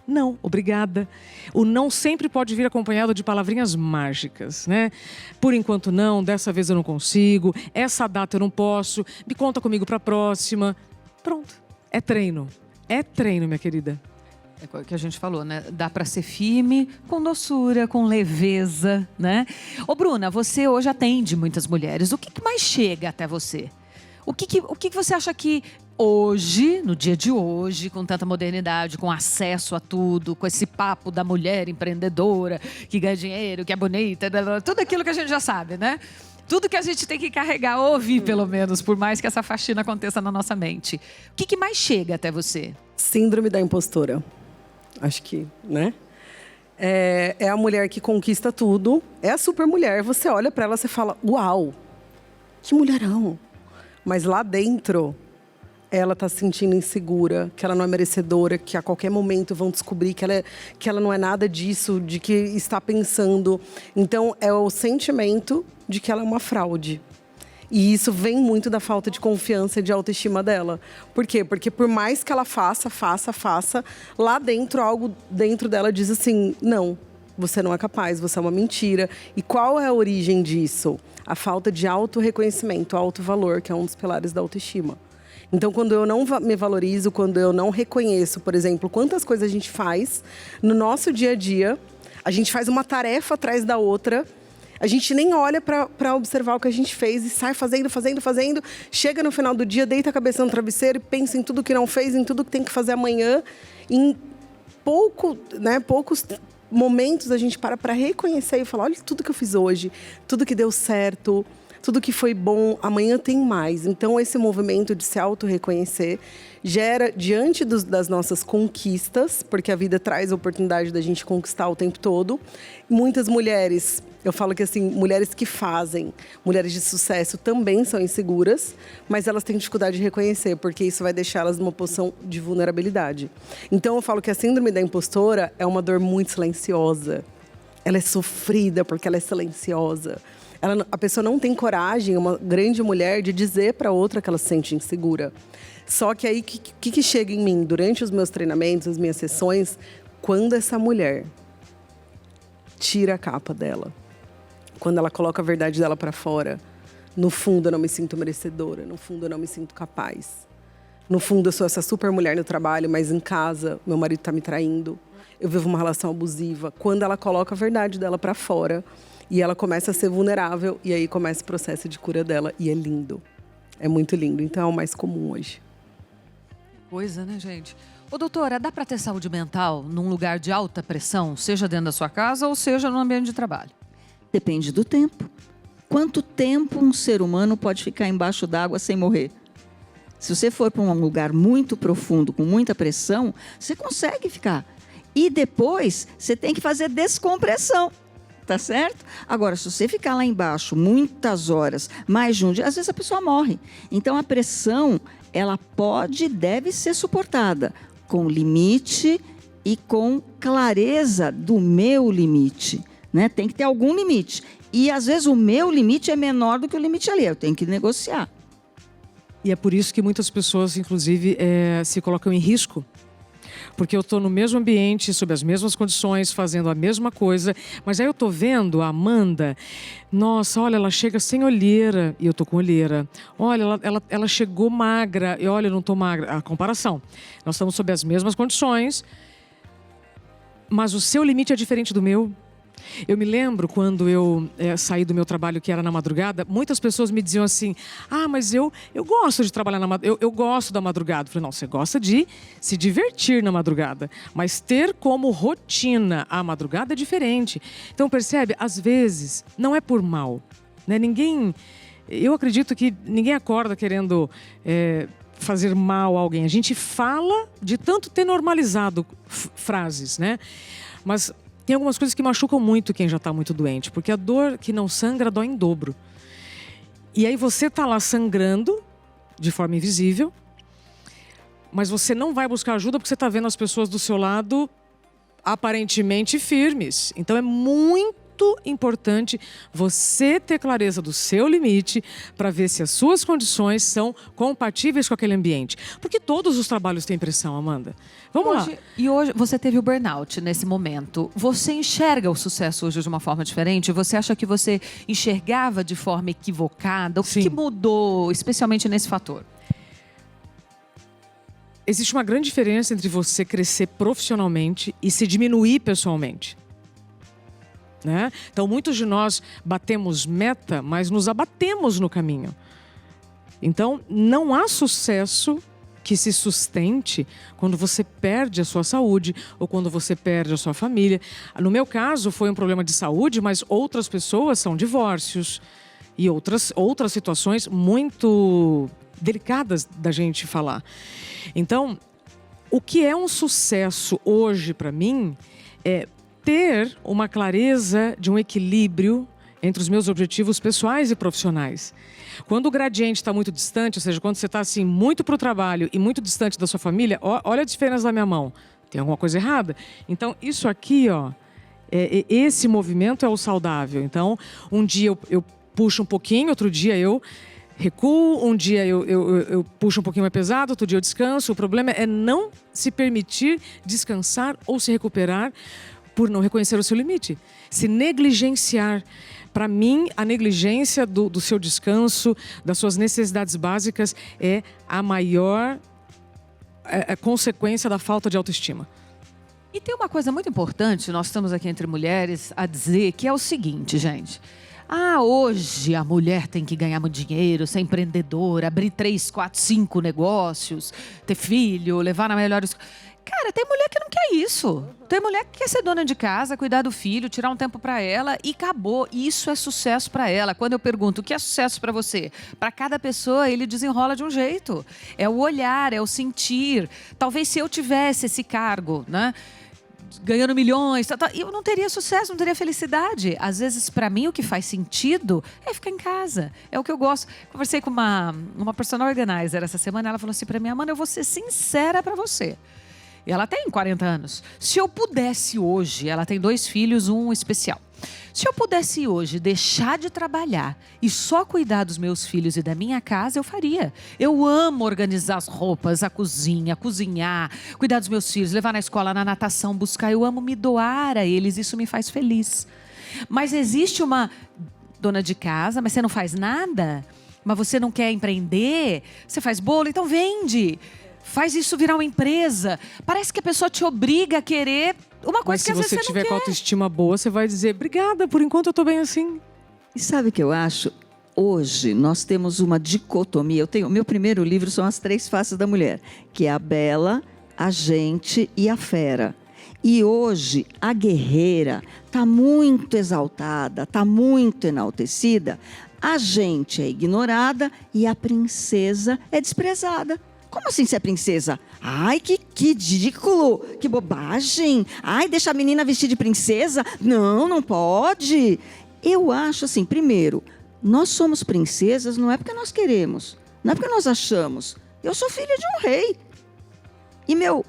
não, obrigada. O não sempre pode vir acompanhado de palavrinhas mágicas, né? Por enquanto não, dessa vez eu não consigo, essa data eu não posso, me conta comigo para a próxima. Pronto, é treino, minha querida. É o que a gente falou, né? Dá para ser firme, com doçura, com leveza, né? Ô Bruna, você hoje atende muitas mulheres, o que mais chega até você? O que você acha que hoje, no dia de hoje, com tanta modernidade, com acesso a tudo, com esse papo da mulher empreendedora, que ganha dinheiro, que é bonita, tudo aquilo que a gente já sabe, né? Tudo que a gente tem que carregar, ouvir pelo menos, por mais que essa faxina aconteça na nossa mente. O que mais chega até você? Síndrome da impostora. Acho que, né? É a mulher que conquista tudo. É a super mulher. Você olha pra ela e fala, uau, que mulherão. Mas lá dentro, ela tá se sentindo insegura, que ela não é merecedora, que a qualquer momento vão descobrir que ela não é nada disso, de que está pensando. Então, é o sentimento de que ela é uma fraude. E isso vem muito da falta de confiança e de autoestima dela. Por quê? Porque por mais que ela faça, lá dentro, algo dentro dela diz assim, não, você não é capaz, você é uma mentira. E qual é a origem disso? A falta de autorreconhecimento, autovalor, que é um dos pilares da autoestima. Então, quando eu não me valorizo, quando eu não reconheço, por exemplo, quantas coisas a gente faz no nosso dia a dia, a gente faz uma tarefa atrás da outra, a gente nem olha para observar o que a gente fez e sai fazendo, chega no final do dia, deita a cabeça no travesseiro e pensa em tudo que não fez, em tudo que tem que fazer amanhã. Em poucos momentos a gente para reconhecer e falar, olha tudo que eu fiz hoje, tudo que deu certo, tudo que foi bom, amanhã tem mais. Então, esse movimento de se auto-reconhecer gera, diante das nossas conquistas, porque a vida traz a oportunidade da gente conquistar o tempo todo. Muitas mulheres, eu falo que assim, mulheres que fazem, mulheres de sucesso também são inseguras, mas elas têm dificuldade de reconhecer, porque isso vai deixá-las numa posição de vulnerabilidade. Então, eu falo que a síndrome da impostora é uma dor muito silenciosa. Ela é sofrida porque ela é silenciosa. A pessoa não tem coragem, uma grande mulher, de dizer para outra que ela se sente insegura. Só que aí, o que chega em mim durante os meus treinamentos, as minhas sessões, quando essa mulher tira a capa dela, quando ela coloca a verdade dela para fora, no fundo eu não me sinto merecedora, no fundo eu não me sinto capaz. No fundo eu sou essa super mulher no trabalho, mas em casa meu marido está me traindo, eu vivo uma relação abusiva. Quando ela coloca a verdade dela para fora, e ela começa a ser vulnerável, e aí começa o processo de cura dela. E é lindo. É muito lindo. Então é o mais comum hoje. Coisa, né, gente? Ô, doutora, dá para ter saúde mental num lugar de alta pressão, seja dentro da sua casa ou seja no ambiente de trabalho? Depende do tempo. Quanto tempo um ser humano pode ficar embaixo d'água sem morrer? Se você for para um lugar muito profundo, com muita pressão, você consegue ficar. E depois, você tem que fazer descompressão. Tá certo? Agora, se você ficar lá embaixo muitas horas, mais de um dia, às vezes a pessoa morre. Então, a pressão, ela pode e deve ser suportada com limite e com clareza do meu limite, né? Tem que ter algum limite. E, às vezes, o meu limite é menor do que o limite ali. Eu tenho que negociar. E é por isso que muitas pessoas, inclusive, se colocam em risco. Porque eu estou no mesmo ambiente, sob as mesmas condições, fazendo a mesma coisa. Mas aí eu estou vendo a Amanda, nossa, olha, ela chega sem olheira e eu estou com olheira. Olha, ela chegou magra e olha, eu não estou magra. A comparação. Nós estamos sob as mesmas condições, mas o seu limite é diferente do meu. Eu me lembro quando eu saí do meu trabalho, que era na madrugada, muitas pessoas me diziam assim, mas eu gosto de trabalhar na madrugada, eu gosto da madrugada. Eu falei, não, você gosta de se divertir na madrugada, mas ter como rotina a madrugada é diferente. Então, percebe? Às vezes, não é por mal, né? Eu acredito que ninguém acorda querendo fazer mal a alguém. A gente fala de tanto ter normalizado frases, né? Mas tem algumas coisas que machucam muito quem já está muito doente, porque a dor que não sangra dói em dobro. E aí você está lá sangrando de forma invisível, mas você não vai buscar ajuda porque você está vendo as pessoas do seu lado aparentemente firmes. Então é muito importante você ter clareza do seu limite para ver se as suas condições são compatíveis com aquele ambiente. Porque todos os trabalhos têm pressão, Amanda. Vamos lá. E hoje você teve o burnout nesse momento. Você enxerga o sucesso hoje de uma forma diferente? Você acha que você enxergava de forma equivocada? O que mudou, especialmente nesse fator? Existe uma grande diferença entre você crescer profissionalmente e se diminuir pessoalmente. Né? Então, muitos de nós batemos meta, mas nos abatemos no caminho. Então, não há sucesso que se sustente quando você perde a sua saúde ou quando você perde a sua família. No meu caso, foi um problema de saúde, mas outras pessoas são divórcios e outras situações muito delicadas da gente falar. Então, o que é um sucesso hoje para mim é ter uma clareza de um equilíbrio entre os meus objetivos pessoais e profissionais. Quando o gradiente está muito distante, ou seja, quando você está assim, muito para o trabalho e muito distante da sua família, olha a diferença da minha mão. Tem alguma coisa errada? Então, isso aqui, esse movimento é o saudável. Então, um dia eu puxo um pouquinho, outro dia eu recuo, um dia eu puxo um pouquinho mais pesado, outro dia eu descanso. O problema é não se permitir descansar ou se recuperar por não reconhecer o seu limite. Se negligenciar. Para mim, a negligência do seu descanso, das suas necessidades básicas, é a maior consequência da falta de autoestima. E tem uma coisa muito importante, nós estamos aqui entre mulheres, a dizer, que é o seguinte, gente. Hoje a mulher tem que ganhar muito dinheiro, ser empreendedora, abrir 3, 4, 5 negócios, ter filho, levar na melhor escola. Cara, tem mulher que não quer isso. Tem mulher que quer ser dona de casa, cuidar do filho, tirar um tempo para ela e acabou. Isso é sucesso para ela. Quando eu pergunto o que é sucesso para você, para cada pessoa ele desenrola de um jeito. É o olhar, é o sentir. Talvez se eu tivesse esse cargo, né, ganhando milhões, eu não teria sucesso, não teria felicidade. Às vezes, para mim, o que faz sentido é ficar em casa. É o que eu gosto. Conversei com uma personal organizer essa semana, ela falou assim para mim, Amanda, eu vou ser sincera para você. E ela tem 40 anos. Se eu pudesse hoje, ela tem 2 filhos, um especial. Se eu pudesse hoje deixar de trabalhar e só cuidar dos meus filhos e da minha casa, eu faria. Eu amo organizar as roupas, a cozinha, cozinhar, cuidar dos meus filhos, levar na escola, na natação, buscar. Eu amo me doar a eles, isso me faz feliz. Mas existe uma dona de casa, mas você não faz nada? Mas você não quer empreender? Você faz bolo? Então vende. Faz isso virar uma empresa. Parece que a pessoa te obriga a querer uma coisa que às vezes você não quer. Mas se você tiver com autoestima boa, você vai dizer, obrigada, por enquanto eu tô bem assim. E sabe o que eu acho? Hoje nós temos uma dicotomia. O meu primeiro livro são As 3 Faces da Mulher, que é a bela, a gente e a fera. E hoje a guerreira está muito exaltada, está muito enaltecida. A gente é ignorada e a princesa é desprezada. Como assim ser princesa? Ai, que ridículo, que bobagem. Ai, deixa a menina vestir de princesa? Não, não pode. Eu acho assim, primeiro, nós somos princesas não é porque nós queremos, não é porque nós achamos. Eu sou filha de um rei. E meu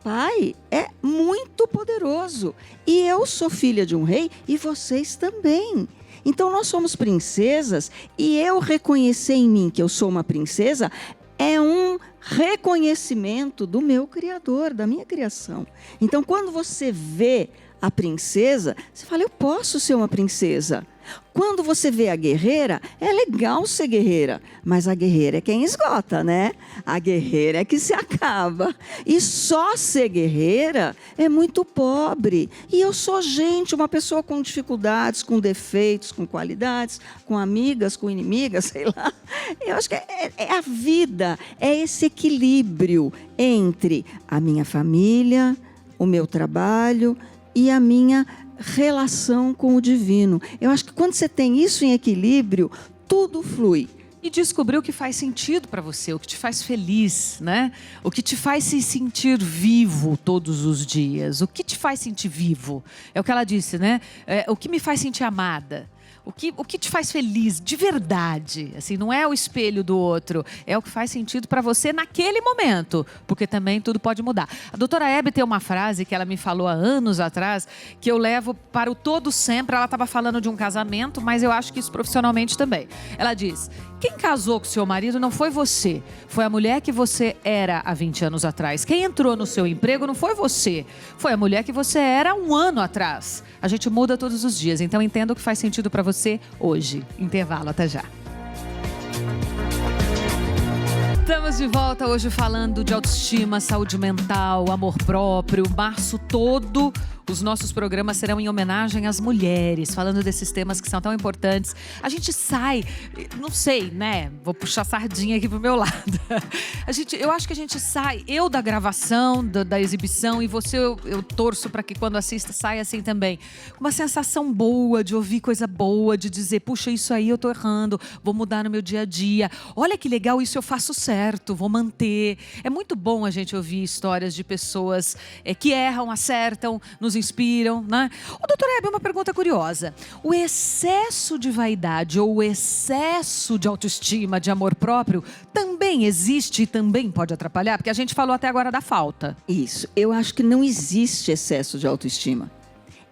pai é muito poderoso. E eu sou filha de um rei e vocês também. Então nós somos princesas e eu reconhecer em mim que eu sou uma princesa é um reconhecimento do meu Criador, da minha criação. Então, quando você vê a princesa, você fala, eu posso ser uma princesa. Quando você vê a guerreira, é legal ser guerreira, mas a guerreira é quem esgota, né? A guerreira é que se acaba. E só ser guerreira é muito pobre. E eu sou gente, uma pessoa com dificuldades, com defeitos, com qualidades, com amigas, com inimigas, sei lá. Eu acho que é a vida, é esse equilíbrio entre a minha família, o meu trabalho e a minha relação com o divino. Eu acho que quando você tem isso em equilíbrio, tudo flui. E descobrir o que faz sentido para você, o que te faz feliz, né? O que te faz se sentir vivo todos os dias. O que te faz sentir vivo? É o que ela disse, né? O que me faz sentir amada. O que te faz feliz de verdade? Assim, não é o espelho do outro, é o que faz sentido para você naquele momento, porque também tudo pode mudar. A doutora Hebe tem uma frase que ela me falou há anos atrás, que eu levo para o todo sempre. Ela estava falando de um casamento, mas eu acho que isso profissionalmente também. Ela diz: quem casou com seu marido não foi você, foi a mulher que você era há 20 anos atrás. Quem entrou no seu emprego não foi você, foi a mulher que você era um ano atrás. A gente muda todos os dias, então entenda o que faz sentido para você hoje. Intervalo, até já. Estamos de volta hoje falando de autoestima, saúde mental, amor próprio. Março todo, os nossos programas serão em homenagem às mulheres, falando desses temas que são tão importantes. A gente sai, não sei, né? Vou puxar a sardinha aqui pro meu lado. Eu acho que a gente sai, eu da gravação, da exibição, e você, eu torço para que quando assista saia assim também. Uma sensação boa de ouvir coisa boa, de dizer, puxa, isso aí eu tô errando, vou mudar no meu dia a dia. Olha que legal, isso eu faço certo, vou manter. É muito bom a gente ouvir histórias de pessoas que erram, acertam, nos inspiram, né? Doutora Hebe, uma pergunta curiosa. O excesso de vaidade ou o excesso de autoestima, de amor próprio, também existe e também pode atrapalhar? Porque a gente falou até agora da falta. Isso. Eu acho que não existe excesso de autoestima.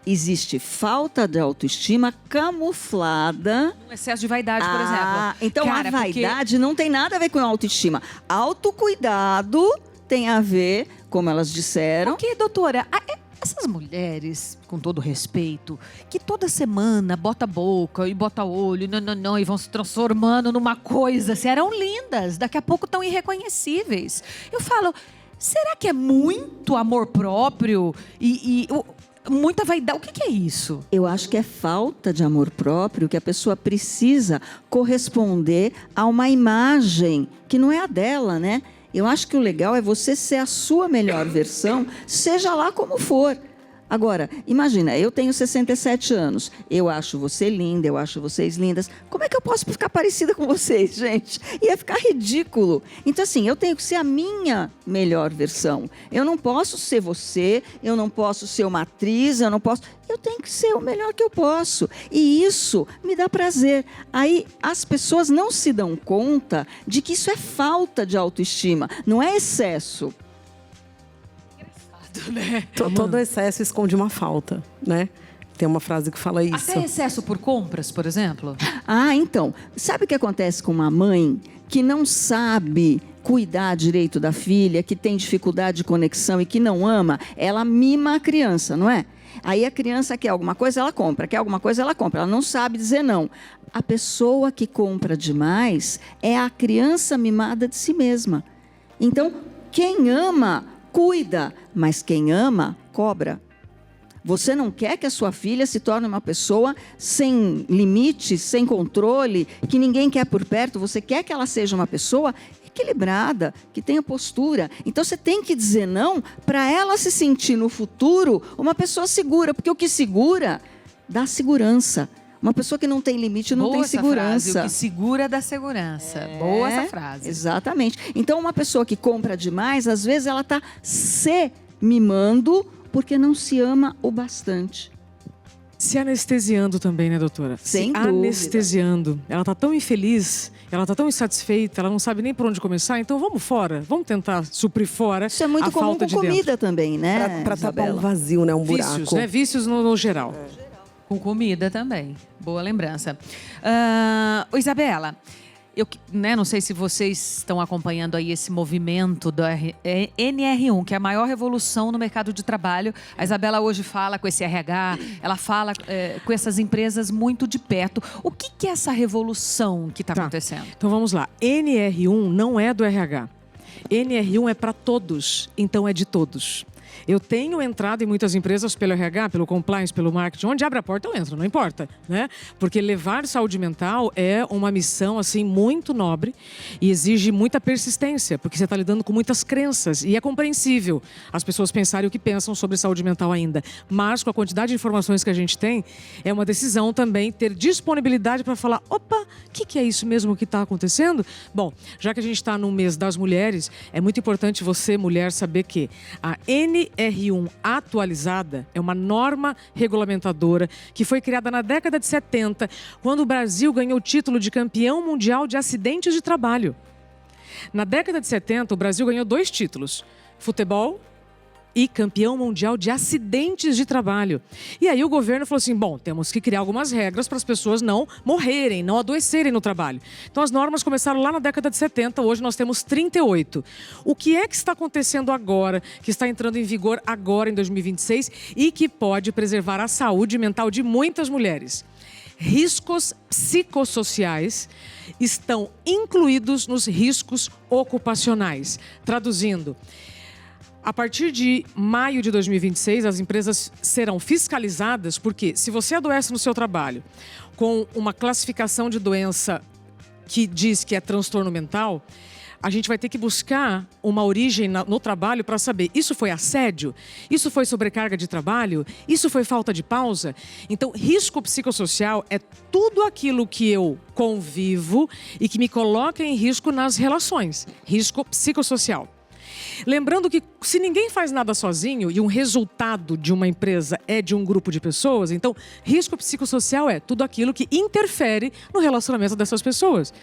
Existe falta de autoestima camuflada. Um excesso de vaidade, por exemplo. Então a vaidade não tem nada a ver com autoestima. Autocuidado tem a ver, como elas disseram. Porque, doutora, essas mulheres, com todo respeito, que toda semana bota a boca e bota olho, não, e vão se transformando numa coisa, assim, eram lindas, daqui a pouco tão irreconhecíveis. Eu falo, será que é muito amor próprio e muita vaidade? O que é isso? Eu acho que é falta de amor próprio, que a pessoa precisa corresponder a uma imagem que não é a dela, né? Eu acho que o legal é você ser a sua melhor versão, seja lá como for. Agora, imagina, eu tenho 67 anos, eu acho você linda, eu acho vocês lindas. Como é que eu posso ficar parecida com vocês, gente? Ia ficar ridículo. Então, assim, eu tenho que ser a minha melhor versão. Eu não posso ser você, eu não posso ser uma atriz, eu tenho que ser o melhor que eu posso. E isso me dá prazer. Aí as pessoas não se dão conta de que isso é falta de autoestima, não é excesso. Né? Todo excesso esconde uma falta, né? Tem uma frase que fala isso. Até excesso por compras, por exemplo? Então, sabe o que acontece com uma mãe que não sabe cuidar direito da filha, que tem dificuldade de conexão e que não ama? Ela mima a criança, não é? Aí a criança quer alguma coisa, ela compra. Quer alguma coisa, ela compra. Ela não sabe dizer não. A pessoa que compra demais é a criança mimada de si mesma. Então, quem ama cuida, mas quem ama, cobra. Você não quer que a sua filha se torne uma pessoa sem limites, sem controle, que ninguém quer por perto. Você quer que ela seja uma pessoa equilibrada, que tenha postura. Então você tem que dizer não para ela se sentir no futuro uma pessoa segura, porque o que segura dá segurança. Uma pessoa que não tem limite não tem segurança. Frase, o que segura dá segurança. Boa essa frase. Exatamente. Então, uma pessoa que compra demais, às vezes ela está se mimando porque não se ama o bastante. Se anestesiando também, né, doutora? Sem dúvida. Anestesiando. Ela está tão infeliz, ela está tão insatisfeita, ela não sabe nem por onde começar, então vamos fora, vamos tentar suprir fora. Isso é muito comum com comida também, né? Para tapar um vazio, né? Um buraco. Vícios, né? Vícios no geral. Com comida também. Boa lembrança. Isabela, Eu, né, não sei se vocês estão acompanhando aí esse movimento da NR1, que é a maior revolução no mercado de trabalho. A Isabela hoje fala com esse RH, ela fala com essas empresas muito de perto. O que é essa revolução que está acontecendo? Então vamos lá. NR1 não é do RH. NR1 é para todos, então é de todos. Eu tenho entrado em muitas empresas pelo RH, pelo compliance, pelo marketing. Onde abre a porta, eu entro, não importa, né? Porque levar saúde mental é uma missão, assim, muito nobre e exige muita persistência, porque você está lidando com muitas crenças e é compreensível as pessoas pensarem o que pensam sobre saúde mental ainda. Mas, com a quantidade de informações que a gente tem, é uma decisão também ter disponibilidade para falar, opa, o que é isso mesmo que está acontecendo? Bom, já que a gente está no mês das mulheres, é muito importante você, mulher, saber que a NR1 atualizada é uma norma regulamentadora que foi criada na década de 70, quando o Brasil ganhou o título de campeão mundial de acidentes de trabalho. Na década de 70, o Brasil ganhou 2 títulos, futebol e campeão mundial de acidentes de trabalho. E aí o governo falou assim, bom, temos que criar algumas regras para as pessoas não morrerem, não adoecerem no trabalho. Então as normas começaram lá na década de 70, hoje nós temos 38. O que é que está acontecendo agora, que está entrando em vigor agora em 2026 e que pode preservar a saúde mental de muitas mulheres? Riscos psicossociais estão incluídos nos riscos ocupacionais. Traduzindo, a partir de maio de 2026, as empresas serão fiscalizadas, porque se você adoece no seu trabalho com uma classificação de doença que diz que é transtorno mental, a gente vai ter que buscar uma origem no trabalho para saber, isso foi assédio? Isso foi sobrecarga de trabalho? Isso foi falta de pausa? Então, risco psicossocial é tudo aquilo que eu convivo e que me coloca em risco nas relações. Risco psicossocial. Lembrando que se ninguém faz nada sozinho e um resultado de uma empresa é de um grupo de pessoas, então risco psicossocial é tudo aquilo que interfere no relacionamento dessas pessoas.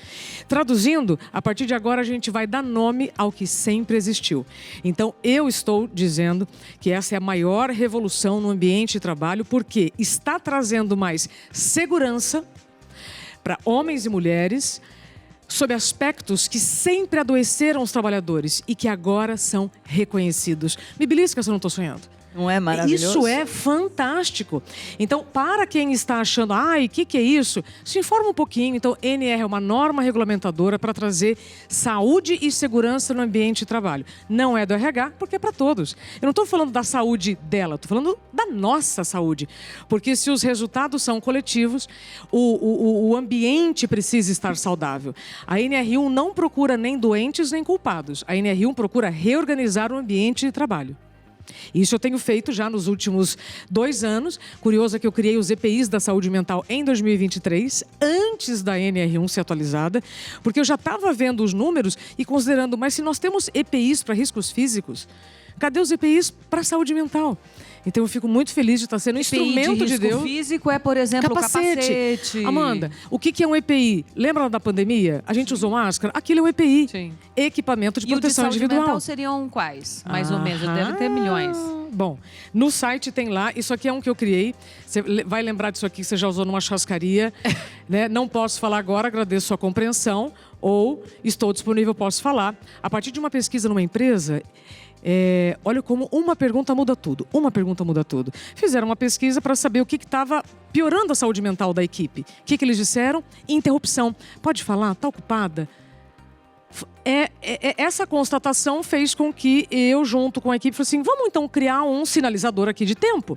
Traduzindo, a partir de agora a gente vai dar nome ao que sempre existiu. Então eu estou dizendo que essa é a maior revolução no ambiente de trabalho porque está trazendo mais segurança para homens e mulheres, sob aspectos que sempre adoeceram os trabalhadores e que agora são reconhecidos. Me belisca se eu não estou sonhando. Não é maravilhoso? Isso é fantástico. Então, para quem está achando, o que é isso? Se informa um pouquinho. Então, NR é uma norma regulamentadora para trazer saúde e segurança no ambiente de trabalho. Não é do RH, porque é para todos. Eu não estou falando da saúde dela, estou falando da nossa saúde. Porque se os resultados são coletivos, o ambiente precisa estar saudável. A NR1 não procura nem doentes nem culpados. A NR1 procura reorganizar o ambiente de trabalho. Isso eu tenho feito já nos últimos 2 anos. Curioso é que eu criei os EPIs da saúde mental em 2023, antes da NR1 ser atualizada, porque eu já estava vendo os números e considerando, mas se nós temos EPIs para riscos físicos, cadê os EPIs para a saúde mental? Então eu fico muito feliz de estar sendo um instrumento de Deus. O físico é, por exemplo, o capacete. Amanda, o que é um EPI? Lembra da pandemia? A gente usou máscara? Aquilo é um EPI. Sim. Equipamento de proteção individual. E o de saúde mental seriam quais? Mais ou menos, deve ter milhões. Bom, no site tem lá, isso aqui é um que eu criei. Você vai lembrar disso aqui que você já usou numa churrascaria. Né? Não posso falar agora, agradeço sua compreensão. Ou estou disponível, posso falar. A partir de uma pesquisa numa empresa... olha como uma pergunta muda tudo. Uma pergunta muda tudo. Fizeram uma pesquisa para saber o que estava piorando a saúde mental da equipe. O que eles disseram? Interrupção. Pode falar? Está ocupada? Essa constatação fez com que eu, junto com a equipe, falei assim, vamos então criar um sinalizador aqui de tempo.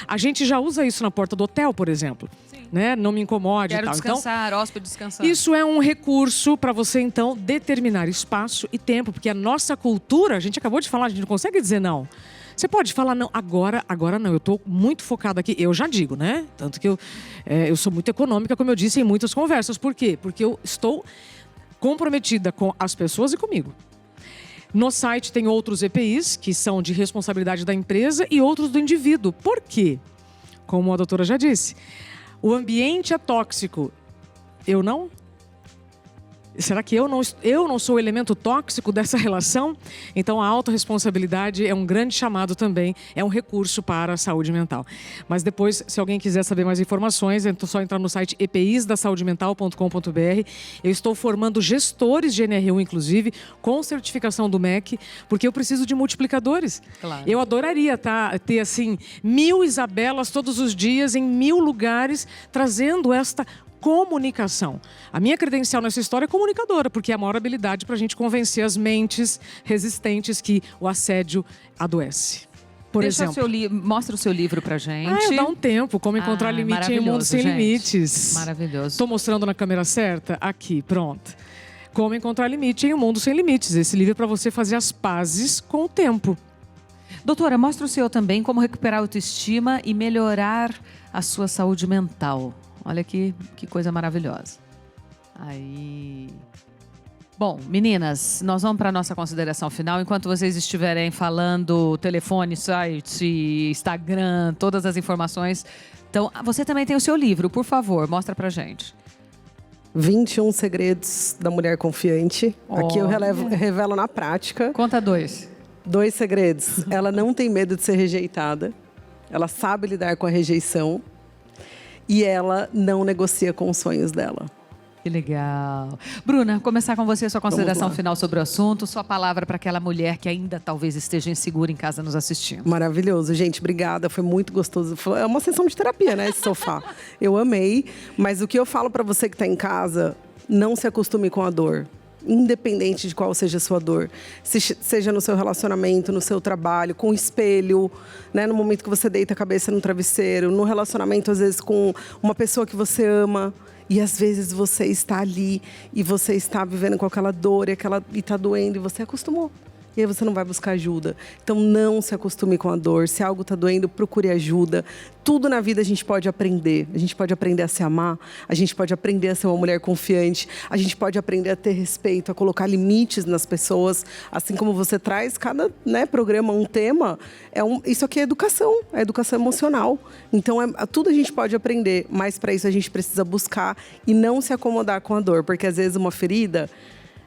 A gente já usa isso na porta do hotel, por exemplo. Né? Não me incomode Quero e tal. Descansar, então, hóspede descansar. Isso é um recurso para você, então, determinar espaço e tempo. Porque a nossa cultura, a gente acabou de falar, a gente não consegue dizer não. Você pode falar não, agora não, eu estou muito focada aqui. Eu já digo, né? Tanto que eu sou muito econômica, como eu disse em muitas conversas. Por quê? Porque eu estou comprometida com as pessoas e comigo. No site tem outros EPIs, que são de responsabilidade da empresa e outros do indivíduo. Por quê? Como a doutora já disse, o ambiente é tóxico. Eu Será que eu não sou o elemento tóxico dessa relação? Então, a autorresponsabilidade é um grande chamado também, é um recurso para a saúde mental. Mas depois, se alguém quiser saber mais informações, é só entrar no site episdasaudemental.com.br. Eu estou formando gestores de NR1, inclusive, com certificação do MEC, porque eu preciso de multiplicadores. Claro. Eu adoraria ter, assim, 1000 Isabelas todos os dias, em 1000 lugares, trazendo esta comunicação. A minha credencial nessa história é comunicadora, porque é a maior habilidade para a gente convencer as mentes resistentes que o assédio adoece. Por exemplo. Mostra o seu livro pra gente. Dá um tempo. Como encontrar limite em um mundo sem limites. Maravilhoso. Estou mostrando na câmera certa? Aqui, pronto. Como encontrar limite em um mundo sem limites. Esse livro é para você fazer as pazes com o tempo. Doutora, mostra o seu também, como recuperar a autoestima e melhorar a sua saúde mental. Olha que coisa maravilhosa. Aí. Bom, meninas, nós vamos para a nossa consideração final. Enquanto vocês estiverem falando telefone, site, Instagram, todas as informações. Então, você também tem o seu livro, por favor, mostra pra gente. 21 segredos da mulher confiante. Aqui eu revelo na prática. Conta 2. 2 segredos. Ela não tem medo de ser rejeitada. Ela sabe lidar com a rejeição. E ela não negocia com os sonhos dela. Que legal. Bruna, começar com você, sua consideração final sobre o assunto. Sua palavra para aquela mulher que ainda talvez esteja insegura em casa nos assistindo. Maravilhoso, gente. Obrigada. Foi muito gostoso. É uma sessão de terapia, né? Esse sofá. Eu amei. Mas o que eu falo para você que está em casa, não se acostume com a dor. Independente de qual seja a sua dor, seja no seu relacionamento, no seu trabalho, com o espelho, né? No momento que você deita a cabeça no travesseiro, no relacionamento às vezes com uma pessoa que você ama e às vezes você está ali e você está vivendo com aquela dor e está doendo e você acostumou. E aí você não vai buscar ajuda. Então não se acostume com a dor. Se algo está doendo, procure ajuda. Tudo na vida a gente pode aprender. A gente pode aprender a se amar. A gente pode aprender a ser uma mulher confiante. A gente pode aprender a ter respeito, a colocar limites nas pessoas. Assim como você traz cada programa um tema. Isso aqui é educação emocional. Então tudo a gente pode aprender. Mas para isso a gente precisa buscar e não se acomodar com a dor. Porque às vezes uma ferida...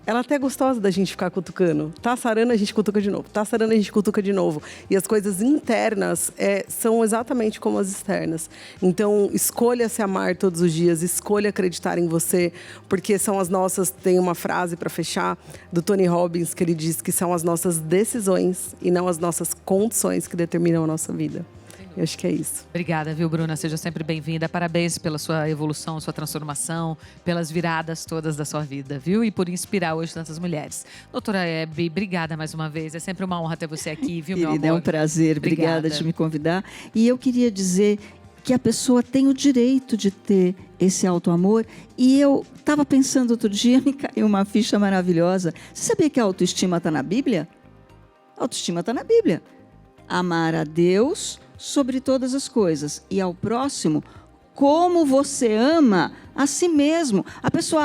ela até é gostosa da gente ficar cutucando. Tá sarando, a gente cutuca de novo. Tá sarando, a gente cutuca de novo. E as coisas internas são exatamente como as externas. Então, escolha se amar todos os dias. Escolha acreditar em você. Porque são as nossas... Tem uma frase para fechar do Tony Robbins, que ele diz que são as nossas decisões e não as nossas condições que determinam a nossa vida. Eu acho que é isso. Obrigada, viu, Bruna? Seja sempre bem-vinda. Parabéns pela sua evolução, sua transformação, pelas viradas todas da sua vida, viu? E por inspirar hoje tantas mulheres. Doutora Hebe, obrigada mais uma vez. É sempre uma honra ter você aqui, viu, meu amor? É um prazer. Obrigada de me convidar. E eu queria dizer que a pessoa tem o direito de ter esse auto-amor. E eu estava pensando outro dia, me caiu uma ficha maravilhosa. Você sabia que a autoestima está na Bíblia? A autoestima está na Bíblia. Amar a Deus sobre todas as coisas e ao próximo como você ama a si mesmo. A pessoa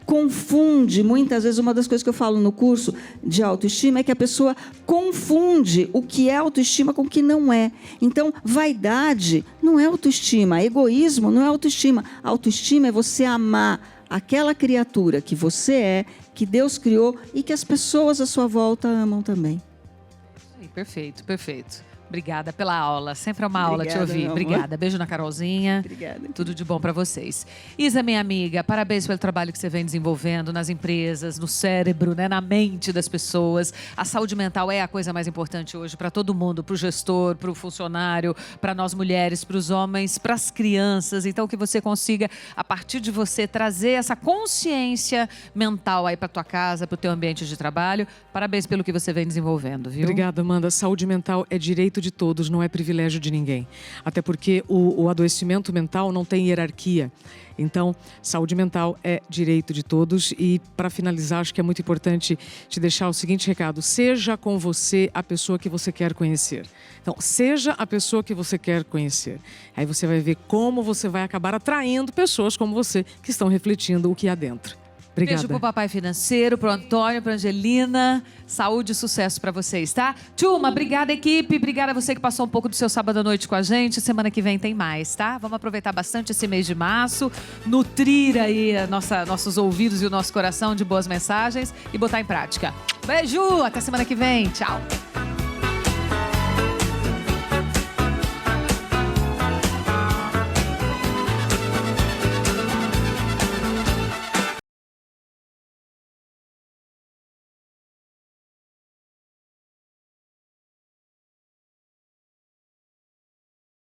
confunde, muitas vezes, uma das coisas que eu falo no curso de autoestima é que a pessoa confunde o que é autoestima com o que não é. Então, vaidade não é autoestima, egoísmo não é autoestima. Autoestima é você amar aquela criatura que você é, que Deus criou e que as pessoas à sua volta amam também. Perfeito, perfeito. Obrigada pela aula. Sempre é uma aula te ouvir. Obrigada. Beijo na Carolzinha. Obrigada. Tudo de bom para vocês. Isa, minha amiga, parabéns pelo trabalho que você vem desenvolvendo nas empresas, no cérebro, né, na mente das pessoas. A saúde mental é a coisa mais importante hoje para todo mundo, para o gestor, para o funcionário, para nós mulheres, para os homens, para as crianças. Então, que você consiga, a partir de você, trazer essa consciência mental aí para tua casa, para o teu ambiente de trabalho. Parabéns pelo que você vem desenvolvendo, viu? Obrigada, Amanda. Saúde mental é direito de todos, não é privilégio de ninguém. Até porque o adoecimento mental não tem hierarquia. Então, saúde mental é direito de todos. E, para finalizar, acho que é muito importante te deixar o seguinte recado. Seja com você a pessoa que você quer conhecer. Então, seja a pessoa que você quer conhecer. Aí você vai ver como você vai acabar atraindo pessoas como você que estão refletindo o que há dentro. Obrigada. Beijo pro papai financeiro, pro Antônio, pra Angelina. Saúde e sucesso pra vocês, tá? Tchuma, obrigada, equipe. Obrigada a você que passou um pouco do seu sábado à noite com a gente. Semana que vem tem mais, tá? Vamos aproveitar bastante esse mês de março, nutrir aí nossos ouvidos e o nosso coração de boas mensagens e botar em prática. Beijo, até semana que vem. Tchau.